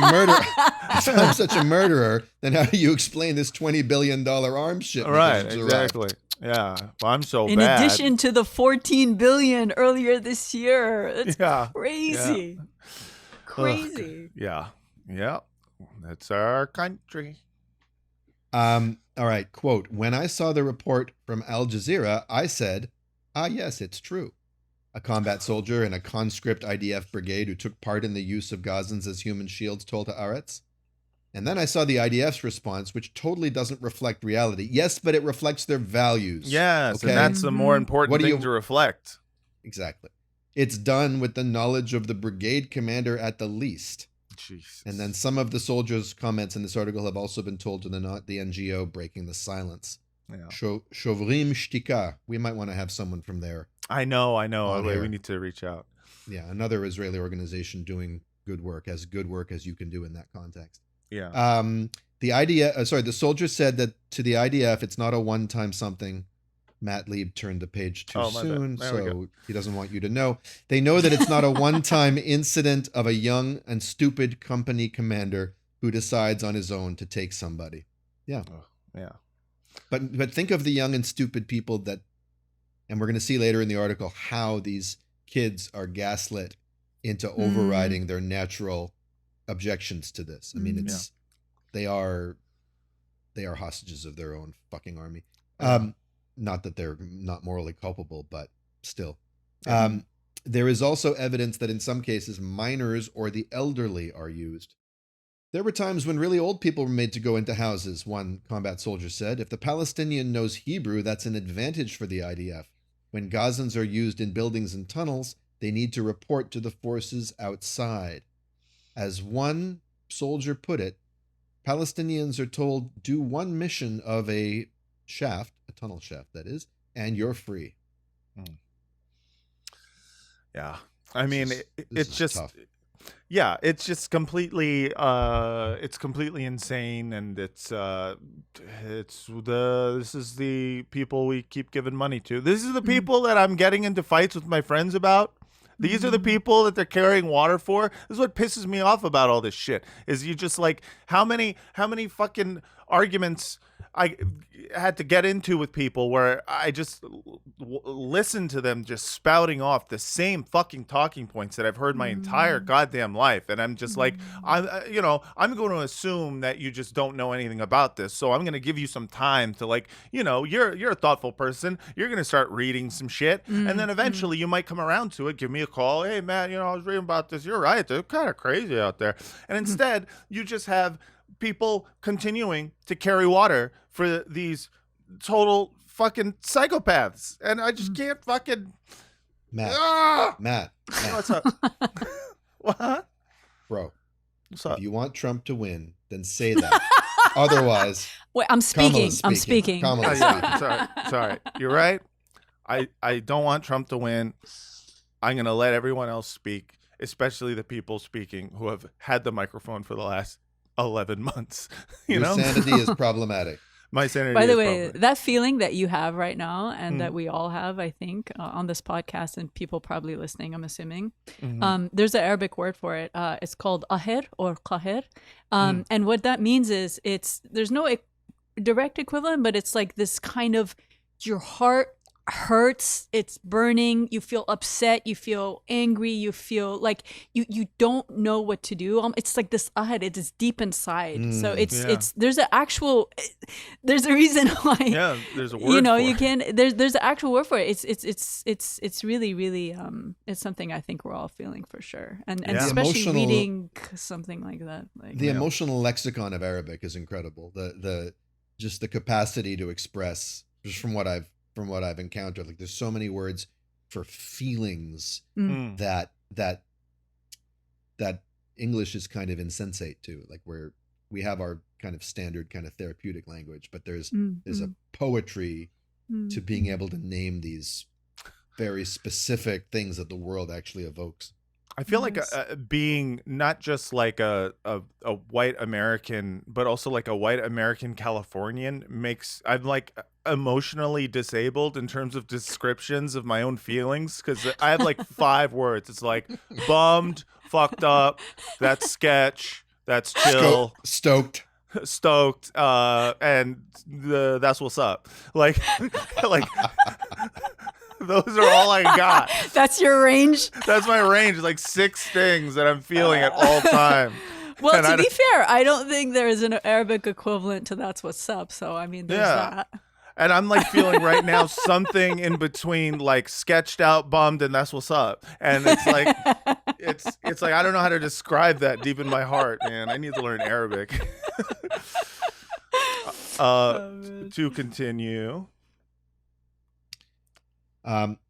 a murderer, then how do you explain this $20 billion arms shipment? Right, exactly. Yeah, well, I'm so in bad. addition to the 14 billion earlier this year. It's crazy. Yeah. Crazy. Yeah. That's our country. All right, quote, when I saw the report from Al Jazeera, I said, yes, it's true. A combat soldier in a conscript IDF brigade who took part in the use of Gazans as human shields told to Haaretz. And then I saw the IDF's response, which totally doesn't reflect reality. Yes, but it reflects their values. Yes, okay? And that's the more important thing to reflect. Exactly. It's done with the knowledge of the brigade commander at the least. Jesus. And then some of the soldiers' comments in this article have also been told to the NGO breaking the silence. Yeah. Shovrim Shtika. We might want to have someone from there. I know. We need to reach out. Yeah, another Israeli organization doing good work as you can do in that context. Yeah. The soldier said that to the IDF, it's not a one-time something. Matt Lieb turned the page too soon, so he doesn't want you to know. They know that it's not a one-time incident of a young and stupid company commander who decides on his own to take somebody. Yeah. Yeah. But think of the young and stupid people that, and we're going to see later in the article how these kids are gaslit into overriding their natural objections to this. I mean, they are hostages of their own fucking army. Not that they're not morally culpable, but still. There is also evidence that in some cases, minors or the elderly are used. There were times when really old people were made to go into houses, one combat soldier said. If the Palestinian knows Hebrew, that's an advantage for the IDF. When Gazans are used in buildings and tunnels, they need to report to the forces outside. As one soldier put it, Palestinians are told, do one mission of a shaft, a tunnel shaft that is, and you're free. Yeah. I mean, it's just tough. Yeah, it's just completely insane, and this is the people we keep giving money to. This is the people that I'm getting into fights with my friends about. These are the people that they're carrying water for. This is what pisses me off about all this shit. Is you just like how many fucking arguments I had to get into with people where I just listen to them just spouting off the same fucking talking points that I've heard my entire goddamn life, and I'm just like, I'm going to assume that you just don't know anything about this, so I'm going to give you some time to, like, you're a thoughtful person, you're going to start reading some shit, and then eventually you might come around to it, give me a call, hey man, I was reading about this, you're right, they're kind of crazy out there, and instead you just have people continuing to carry water for these total fucking psychopaths, and I just can't fucking. Matt. What's up? What? Bro, what's up? If you want Trump to win, then say that. Otherwise, wait, I'm speaking. Sorry. You're right. I don't want Trump to win. I'm gonna let everyone else speak, especially the people speaking who have had the microphone for the last 11 months. Your sanity is problematic. My sanity. By the way, that feeling that you have right now, and that we all have, I think, on this podcast, and people probably listening, I'm assuming, there's an Arabic word for it. It's called aher or qaher, and what that means is there's no direct equivalent, but it's like this kind of your heart hurts, it's burning, you feel upset, you feel angry, you feel like you don't know what to do. It's like this ahead, it is deep inside. So it's there's a reason why there's a word for you it. can there's an actual word for it. It's really it's something I think we're all feeling for sure, and especially reading something like that, like the emotional lexicon of Arabic is incredible. The just the capacity to express, just from what I've encountered, like there's so many words for feelings that English is kind of insensate to, like where we have our kind of standard kind of therapeutic language, but there's a poetry to being able to name these very specific things that the world actually evokes. I feel like being not just like a white American, but also like a white American Californian I'm like emotionally disabled in terms of descriptions of my own feelings, because I have like 5 words. It's like bummed, fucked up, that's sketch, that's chill, stoked. stoked, and that's what's up. Like, like those are all I got. That's your range? That's my range. Like 6 things that I'm feeling at all time. Well, and to be fair, I don't think there is an Arabic equivalent to that's what's up. So, I mean, there's that. And I'm like feeling right now something in between like sketched out, bummed, and that's what's up. And it's like, it's like, I don't know how to describe that deep in my heart, man. I need to learn Arabic. To continue.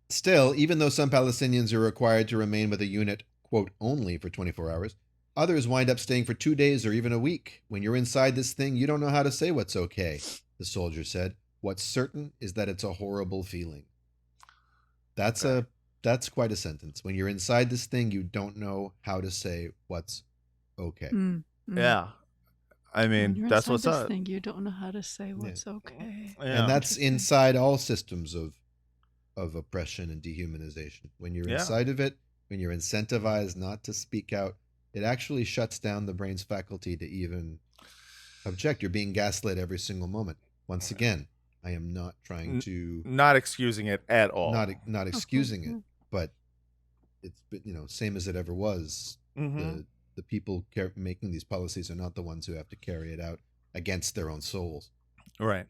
Still, even though some Palestinians are required to remain with a unit, quote, only for 24 hours, others wind up staying for 2 days or even a week. When you're inside this thing, you don't know how to say what's okay, the soldier said. What's certain is that it's a horrible feeling. That's quite a sentence. When you're inside this thing, you don't know how to say what's okay. Yeah. I mean, that's what's up. Thing, you don't know how to say what's okay. Yeah. And that's inside all systems of oppression and dehumanization. When you're inside of it, when you're incentivized not to speak out, it actually shuts down the brain's faculty to even object. You're being gaslit every single moment. Once again, I am not trying to... Not excusing it at all. Not excusing it, but it's, same as it ever was. The people making these policies are not the ones who have to carry it out against their own souls. Right.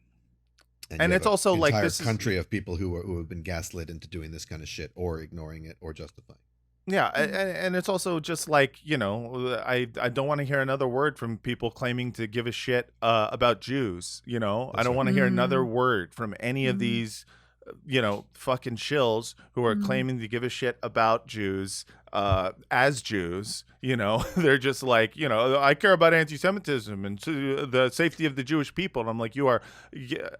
And it's also like this country of people who have been gaslit into doing this kind of shit or ignoring it or justifying. Yeah, and it's also just like, I don't want to hear another word from people claiming to give a shit about Jews, I don't want to hear another word from any of these, fucking shills who are claiming to give a shit about Jews as Jews. They're just like, I care about anti-Semitism and the safety of the Jewish people. And I'm like, you are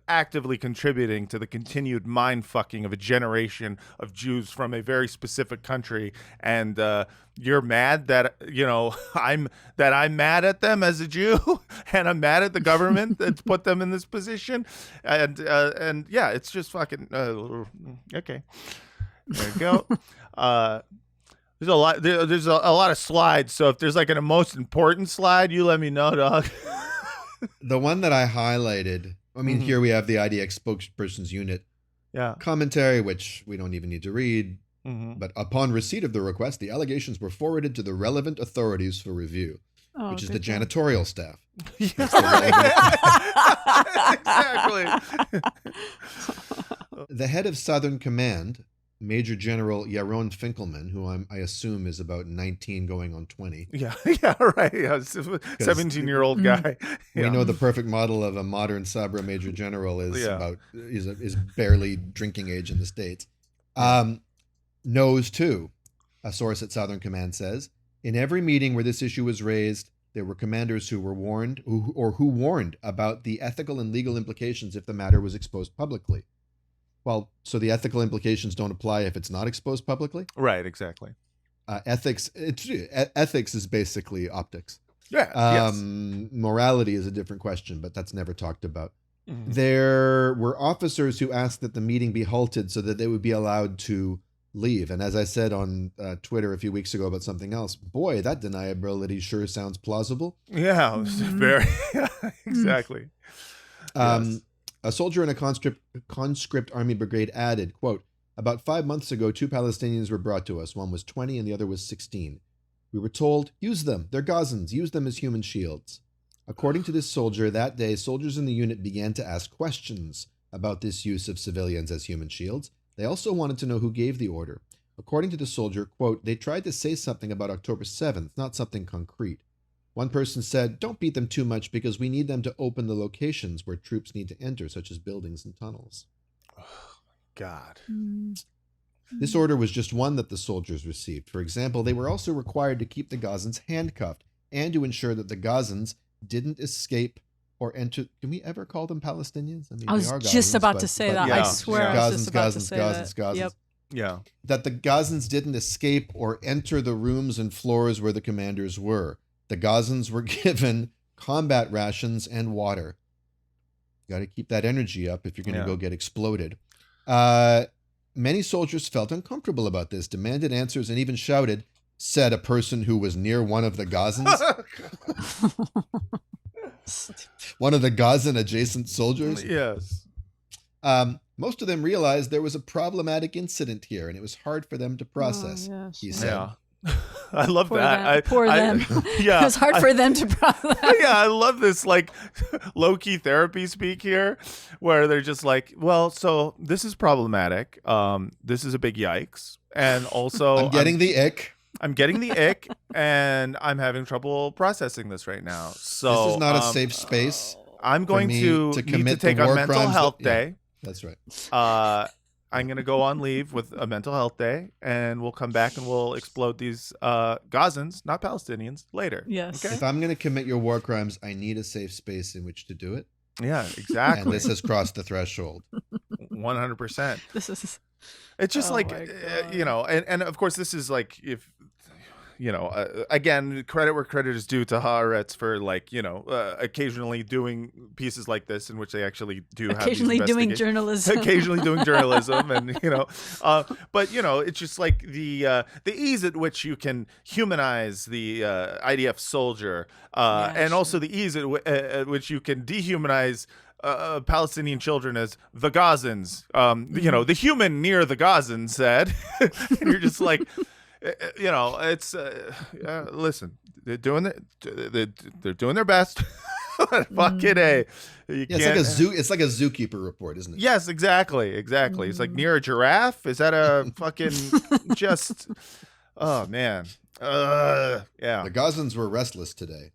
actively contributing to the continued mind fucking of a generation of Jews from a very specific country. And you're mad that, I'm mad at them as a Jew and I'm mad at the government that's put them in this position. And yeah, it's just fucking, okay, there you go. There's a lot. There's a lot of slides. So if there's like a most important slide, you let me know, dog. The one that I highlighted. I mean, here we have the IDX spokesperson's unit commentary, which we don't even need to read. But upon receipt of the request, the allegations were forwarded to the relevant authorities for review, which is the janitorial staff. Exactly. The head of Southern Command, Major General Yaron Finkelman, who I assume is about 19 going on 20. Yeah, right. Yeah, 17-year-old guy. We know the perfect model of a modern Sabra Major General is barely drinking age in the States. Knows too, a source at Southern Command says, in every meeting where this issue was raised, there were commanders who were warned who warned about the ethical and legal implications if the matter was exposed publicly. Well, so the ethical implications don't apply if it's not exposed publicly? Right, exactly. Ethics is basically optics. Yeah. Morality is a different question, but that's never talked about. There were officers who asked that the meeting be halted so that they would be allowed to leave. And as I said on Twitter a few weeks ago about something else, boy, that deniability sure sounds plausible. Yeah, very exactly. Yes. A soldier in a conscript army brigade added, quote, about 5 months ago, 2 Palestinians were brought to us. One was 20 and the other was 16. We were told, use them. They're Gazans. Use them as human shields. According to this soldier, that day, soldiers in the unit began to ask questions about this use of civilians as human shields. They also wanted to know who gave the order. According to the soldier, quote, they tried to say something about October 7th, not something concrete. One person said, don't beat them too much because we need them to open the locations where troops need to enter, such as buildings and tunnels. Oh, God. This order was just one that the soldiers received. For example, they were also required to keep the Gazans handcuffed and to ensure that the Gazans didn't escape or enter. Can we ever call them Palestinians? I mean, I was just about to say that. I swear I was just about to say that. Gazans. Yeah. That the Gazans didn't escape or enter the rooms and floors where the commanders were. The Gazans were given combat rations and water. You got to keep that energy up if you're going to go get exploded. Many soldiers felt uncomfortable about this, demanded answers, and even shouted, said a person who was near one of the Gazans. one of the Gazan adjacent soldiers. Yes. Most of them realized there was a problematic incident here, and it was hard for them to process. He said. Yeah. I love Poor that. Poor them. Yeah, it was hard for them to process. Yeah, I love this like low-key therapy speak here, where they're just like, well, so this is problematic. This is a big yikes, and also I'm getting the ick. I'm getting the ick, and I'm having trouble processing this right now. So this is not a safe space. I'm going to need to take a mental health day. That's right. I'm going to go on leave with a mental health day, and we'll come back and we'll explode these Gazans, not Palestinians, later. Yes. Okay? If I'm going to commit your war crimes, I need a safe space in which to do it. Yeah, exactly. And this has crossed the threshold. 100%. This is... It's just and of course, this is like, if... again, credit where credit is due to Haaretz for occasionally doing pieces like this in which they actually do have occasionally doing journalism, and but it's just like the ease at which you can humanize the IDF soldier, and also the ease at which you can dehumanize Palestinian children as the Gazans, the human near the Gazans said, and you're just like. It's listen. They're doing their best. Fucking A. It's like a zookeeper report, isn't it? Yes, exactly. It's like near a giraffe. Is that a fucking just? Oh man. Yeah. The Gazans were restless today,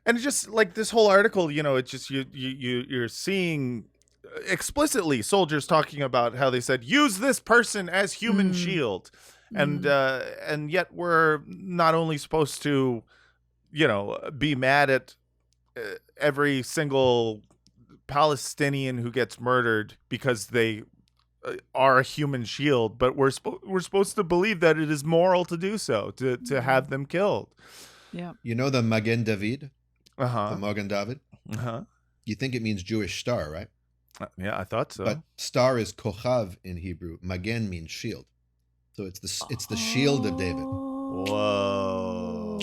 and it's just like this whole article. It's just you're seeing explicitly soldiers talking about how they said use this person as human shield. And yet we're not only supposed to, be mad at every single Palestinian who gets murdered because they are a human shield, but we're supposed to believe that it is moral to do so, to have them killed. Yeah. The Magen David? Uh-huh. The Magen David? Uh-huh. You think it means Jewish star, right? Yeah, I thought so. But star is kochav in Hebrew. Magen means shield. So it's the shield of David. Whoa.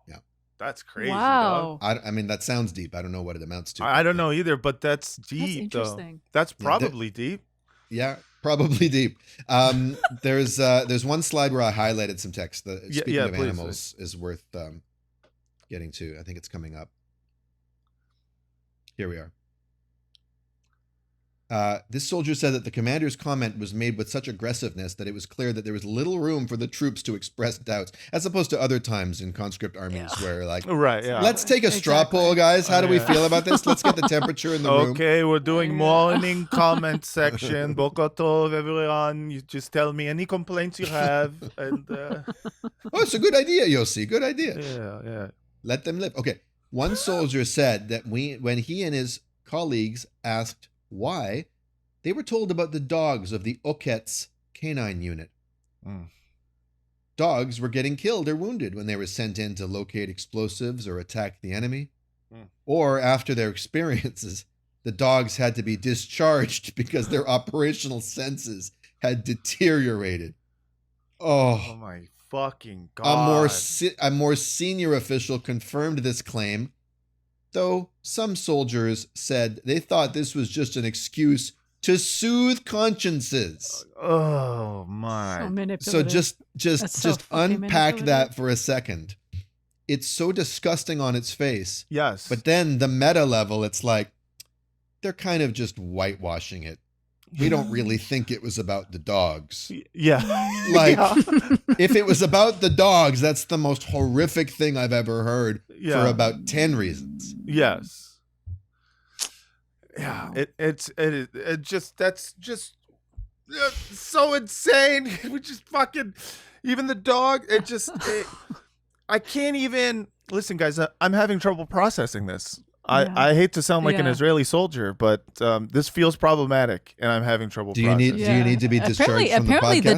Yeah. That's crazy. Wow. I mean, that sounds deep. I don't know what it amounts to. I don't know either, but that's deep. That's interesting. Though. That's probably deep. Yeah, probably deep. There's one slide where I highlighted some text. Speaking of animals is worth getting to. I think it's coming up. Here we are. This soldier said that the commander's comment was made with such aggressiveness that it was clear that there was little room for the troops to express doubts, as opposed to other times in conscript armies where, like, let's take a straw poll, guys. How do we feel about this? Let's get the temperature in the room. Okay, we're doing morning comment section. Boker tov, everyone. You just tell me any complaints you have. And it's a good idea, Yossi. Good idea. Yeah. Let them live. Okay. One soldier said that when he and his colleagues asked why, they were told about the dogs of the Haaretz canine unit. Dogs were getting killed or wounded when they were sent in to locate explosives or attack the enemy. Or after their experiences, the dogs had to be discharged because their operational senses had deteriorated. Oh my fucking God. A more senior official confirmed this claim, though some soldiers said they thought this was just an excuse to soothe consciences. Oh my. So just unpack that for a second. It's so disgusting on its face. Yes. But then the meta level, it's like they're kind of just whitewashing it. We don't really think it was about the dogs. Yeah. Like, if it was about the dogs, that's the most horrific thing I've ever heard for about 10 reasons. Yes. Yeah. That's just so insane. We just fucking, even the dog, I can't even, listen, guys, I'm having trouble processing this. I hate to sound like an Israeli soldier, but this feels problematic, and I'm having trouble. Do you need to be discharged from apparently the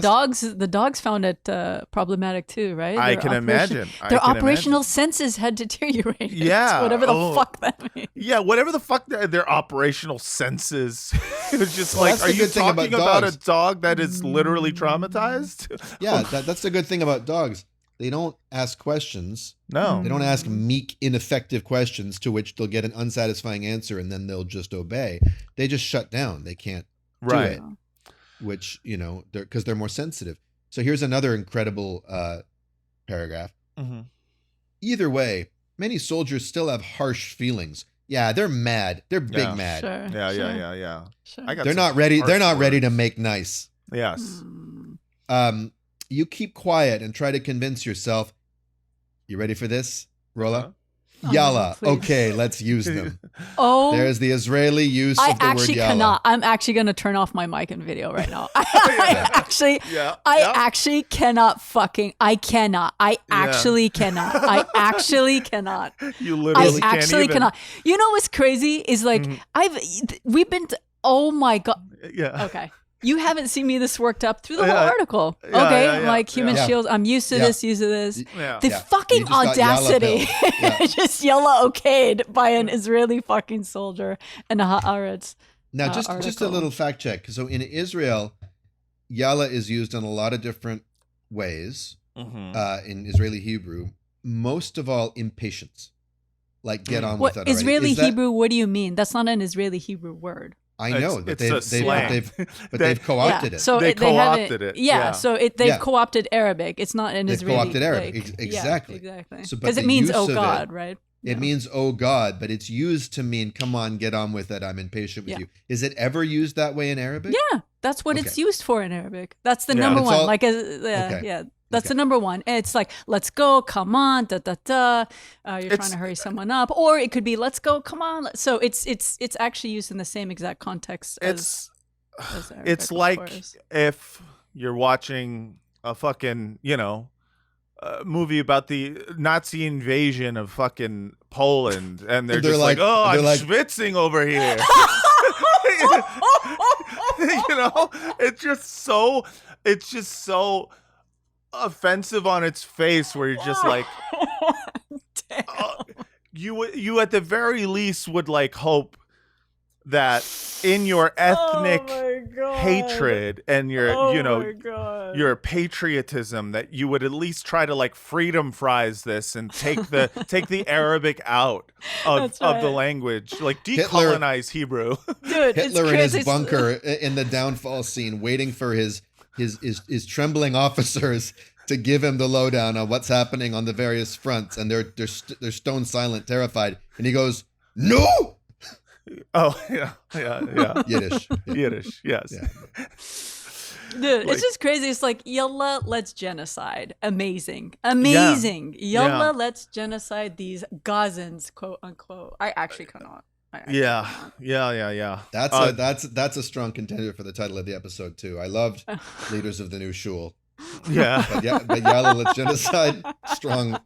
the dogs found it problematic too, right? I can imagine. Their operational senses had deteriorated. Yeah, whatever the fuck that means. Yeah, whatever the fuck their operational senses. It was just like, are you talking about a dog that is literally traumatized? Yeah, that's the good thing about dogs. they don't ask questions. No. They don't ask meek, ineffective questions to which they'll get an unsatisfying answer and then they'll just obey. They just shut down. They can't do it, which, because they're more sensitive. So here's another incredible paragraph. Mm-hmm. Either way, many soldiers still have harsh feelings. Yeah, they're mad. They're big mad. Sure. Yeah. Sure. They're not ready. They're not ready to make nice. Yes. You keep quiet and try to convince yourself. You ready for this, Rolla? Yalla. Okay, let's use them. There's the Israeli use of the word yalla. I'm actually going to turn off my mic and video right now. I actually cannot fucking. I actually cannot. You literally cannot. You know what's crazy is like oh my God. Yeah. Okay. You haven't seen me this worked up through the whole article. Like human shields. I'm used to this, Yeah. The fucking audacity. Just yalla okayed by an Israeli fucking soldier and a Haaretz. Now, just a little fact check. So in Israel, yalla is used in a lot of different ways in Israeli Hebrew. Most of all, impatience. Like get on with that. Israeli Hebrew, what do you mean? that's not an Israeli Hebrew word. I know that they've co-opted it. So they co-opted it. Yeah, so they've co-opted Arabic. It's not an Israeli. They've co-opted Arabic. Exactly. So, because it means "oh God," right? It means "oh God," but it's used to mean "come on, get on with it. I'm impatient with you." Is it ever used that way in Arabic? Yeah, that's what it's used for in Arabic. That's the number one. That's the number one. It's like, let's go, come on, You're trying to hurry someone up, or it could be, let's go, come on. So it's actually used in the same exact context. As Arabic, it's like if you're watching a fucking movie about the Nazi invasion of fucking Poland, and they're just like, oh, I'm schwitzing over here. It's just so offensive on its face, where you're just like, you at the very least would like hope that in your ethnic hatred and your patriotism, that you would at least try to like freedom fries this and take the Arabic out of the language, like decolonize Hebrew. Dude, Hitler in his bunker in the downfall scene, waiting for his trembling officers to give him the lowdown on what's happening on the various fronts, and they're stone silent, terrified, and he goes, "No." Oh yeah. Yiddish, yes. Yeah. Dude, it's just crazy. It's like, yalla, let's genocide. Amazing. Yalla, let's genocide these Gazans, quote unquote. I actually cannot. Yeah. That's a strong contender for the title of the episode too. I loved Leaders of the New Shul. Yeah. but Yalla, let's genocide. Strong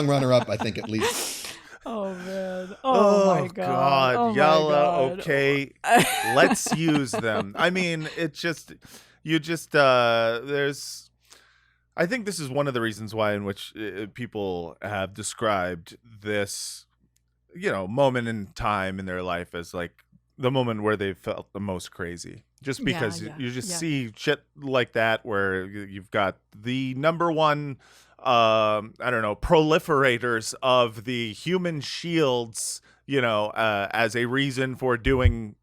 runner up, I think, at least. Oh man. Oh my God. Oh Yalla, my God. okay. Let's use them. I mean, there's, I think this is one of the reasons why in which people have described this, moment in time in their life as like the moment where they felt the most crazy. Just because you just see shit like that where you've got the number one, proliferators of the human shields, as a reason for doing,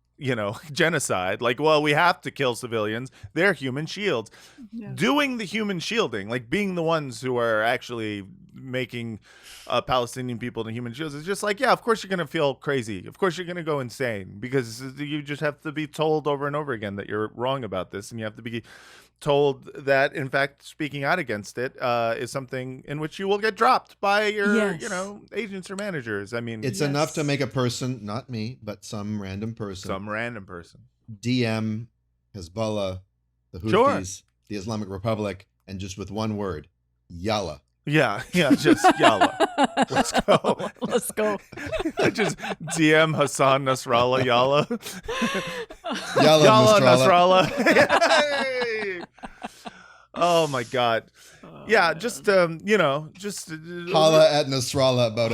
genocide. Like, well, we have to kill civilians. They're human shields. Yeah. Doing the human shielding, like being the ones who are actually making Palestinian people into human shields, is just like, yeah, of course you're going to feel crazy. Of course you're going to go insane, because you just have to be told over and over again that you're wrong about this. And you have to be told that, in fact, speaking out against it is something in which you will get dropped by your, agents or managers. I mean, it's enough to make a person, not me, but some random person, DM Hasbara, the Houthis, the Islamic Republic, and just with one word, Yalla. Yeah, just Yalla. Let's go. I just DM Hassan Nasrallah Yalla. Yalla Nasrallah. Yay! Oh my God. Yeah, just holla at Nasrallah about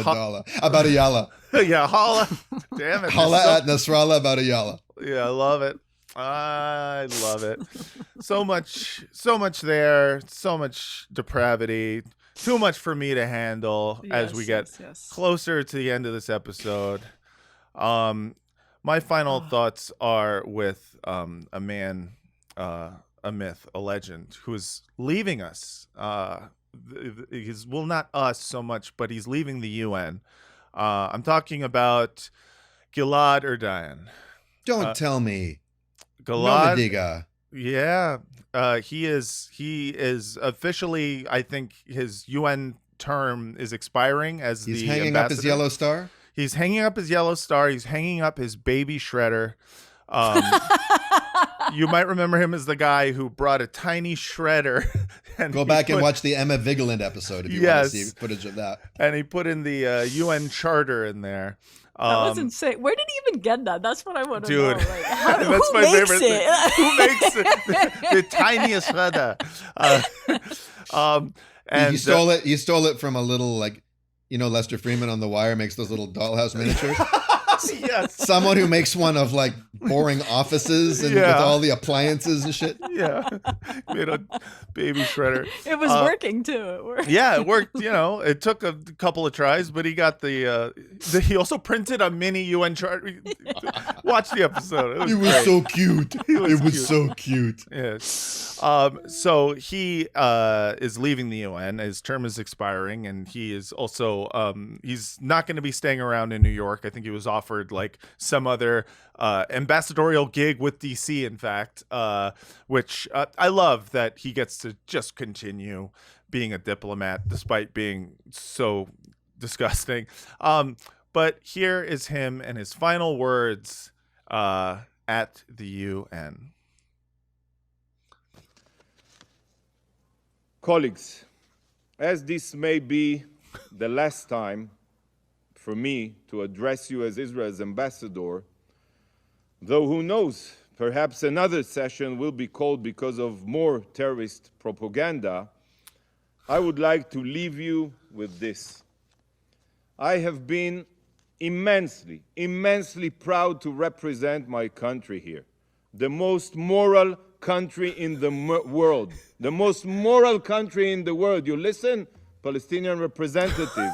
about a Yalla. Yeah, holla. Damn it. Holla at Nasrallah about a Yalla. Yeah, I love it. So much there, so much depravity. too much for me to handle as we get closer to the end of this episode. My final thoughts are with a man, a myth, a legend, who is leaving us. Well, not us so much, but he's leaving the UN. I'm talking about Gilad Erdayan. Don't tell me. Gilad. No me diga. Yeah. He is officially, I think his UN term is expiring as he's the hanging ambassador. Up his yellow star. He's hanging up his yellow star. He's hanging up his baby shredder. You might remember him as the guy who brought a tiny shredder. And go back and watch the Emma Vigeland episode if you want to see footage of that. And he put in the UN charter in in there. That was insane. Where did he even get that? That's what I want to know. Dude, like, that's my favorite thing. Who makes it? The tiniest shredder. And he stole it. He stole it from a little, like, you know, Lester Freeman on The Wire makes those little dollhouse miniatures. Yes. Someone who makes one of like boring offices and with all the appliances and shit. Yeah. Made a baby shredder. It was working too. It worked. Yeah, it worked. You know, it took a couple of tries, but he got he also printed a mini UN chart. Watch the episode. It was so cute. It was so cute. Yes. So he is leaving the UN. His term is expiring, and he is also he's not going to be staying around in New York. I think he was offered like some other ambassadorial gig with DC, in fact, which I love that he gets to just continue being a diplomat despite being so disgusting. But here is him and his final words at the UN. Colleagues, as this may be the last time for me to address you as Israel's ambassador, though who knows, perhaps another session will be called because of more terrorist propaganda, I would like to leave you with this. I have been immensely, immensely proud to represent my country here, the most moral country in the world, the most moral country in the world. You listen, Palestinian representative,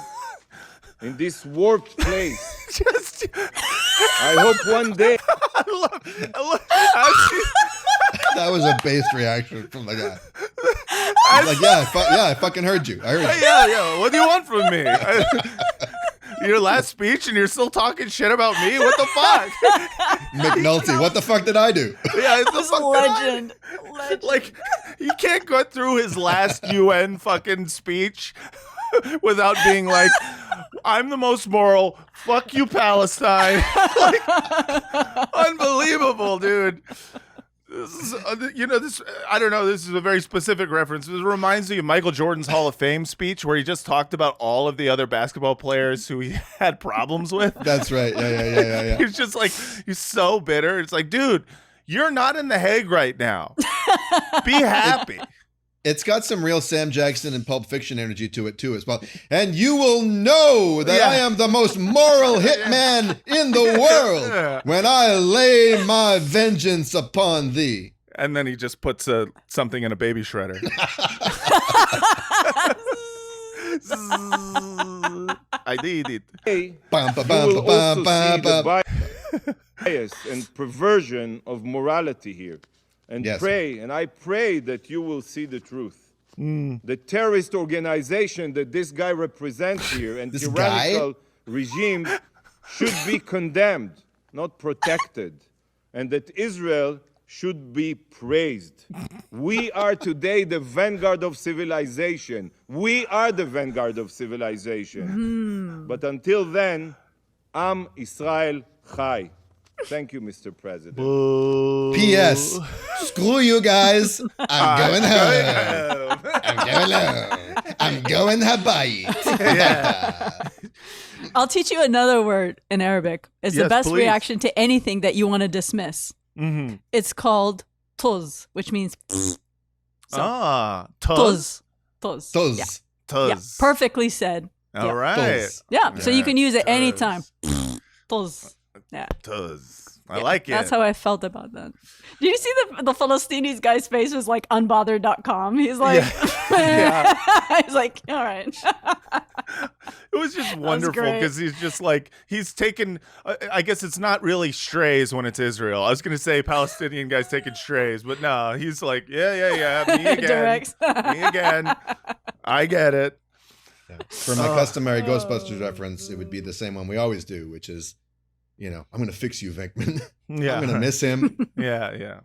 in this warped place. I hope one day. That was a based reaction from the guy. Like, I fucking heard you. I heard you. Yeah. What do you want from me? Your last speech, and you're still talking shit about me? What the fuck? McNulty, what the fuck did I do? Yeah, it's this legend. Like, he can't go through his last UN fucking speech without being like, I'm the most moral. Fuck you, Palestine. Like, unbelievable, dude. This is, I don't know. This is a very specific reference. It reminds me of Michael Jordan's Hall of Fame speech, where he just talked about all of the other basketball players who he had problems with. That's right. Yeah. He's just like, he's so bitter. It's like, dude, you're not in The Hague right now. Be happy. It's got some real Sam Jackson and Pulp Fiction energy to it, too, as well. And you will know that I am the most moral hitman in the world when I lay my vengeance upon thee. And then he just puts something in a baby shredder. I did it. You will also see the bias and perversion of morality here. And I pray that you will see the truth. The terrorist organization that this guy represents here and tyrannical regime should be condemned, not protected. And that Israel should be praised. We are today the vanguard of civilization. We are the vanguard of civilization. But until then, Am Israel Chai. Thank you, Mr. President. P.S. Screw you guys. I'm going home. I'm going habayit. Yeah. I'll teach you another word in Arabic. It's the best reaction to anything that you want to dismiss. Mm-hmm. It's called tuz, which means tuz. Tuz. Tuz. Yeah. Tuz. Yeah. Perfectly said. All right. Tuz. Yeah. So you can use it anytime. Tuz. Yeah. Tuz. I like it. That's how I felt about that. Did you see the Palestinian guy's face was like unbothered.com? He's like, he's like, all right. It was just wonderful because he's just like, he's taken, I guess it's not really strays when it's Israel. I was going to say Palestinian guys taking strays, but no, he's like, yeah, me again. Me again. I get it. Yeah. For my customary Ghostbusters reference, it would be the same one we always do, which is, I'm going to fix you, Venkman. Yeah. I'm going to miss him. Yeah.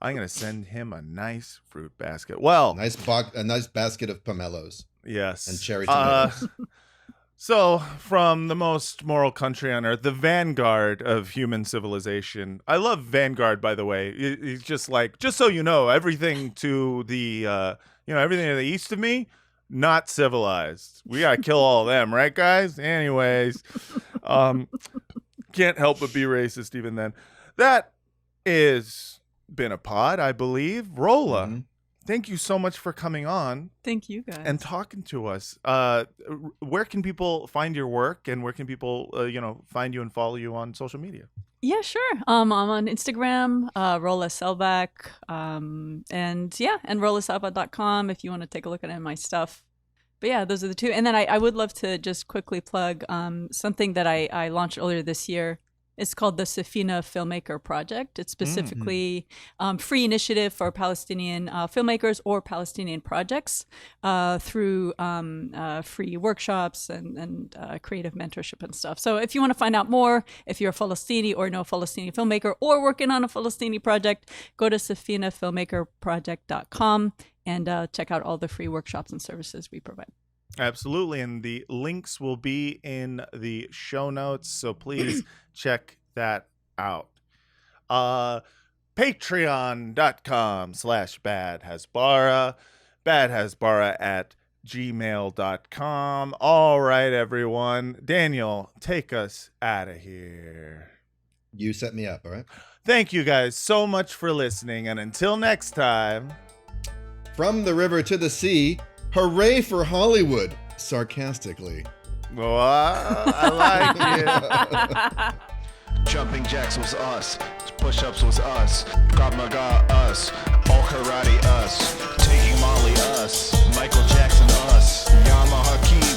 I'm going to send him a nice fruit basket. Well, a nice basket of pomelos. Yes. And cherry tomatoes. So, from the most moral country on earth, the vanguard of human civilization. I love vanguard, by the way. He's just like, just so you know, everything to the, everything to the east of me, not civilized. We got to kill all of them, right, guys? Anyways, can't help but be racist even then. That is been a pod, I believe. Rolla, thank you so much for coming on. Thank you, guys. And talking to us. Where can people find your work, and where can people, find you and follow you on social media? Yeah, sure. I'm on Instagram, Rolla Selbak, and rollaselbak.com if you want to take a look at any of my stuff. But yeah, those are the two. And then I would love to just quickly plug something that I launched earlier this year. It's called the Safina Filmmaker Project. It's specifically free initiative for Palestinian filmmakers or Palestinian projects through free workshops and creative mentorship and stuff. So if you want to find out more, if you're a Palestinian or know a Palestinian filmmaker or working on a Palestinian project, go to safinafilmmakerproject.com and check out all the free workshops and services we provide. Absolutely. And the links will be in the show notes. So please check that out. Patreon.com/badhasbara, badhasbara@gmail.com. All right, everyone. Daniel, take us out of here. You set me up, all right? Thank you guys so much for listening. And until next time. From the river to the sea, hooray for Hollywood, sarcastically. Oh, I like it. Jumping jacks was us. Push-ups was us. Krav Maga us. All karate us. Taking Molly us. Michael Jackson us. Yamaha Key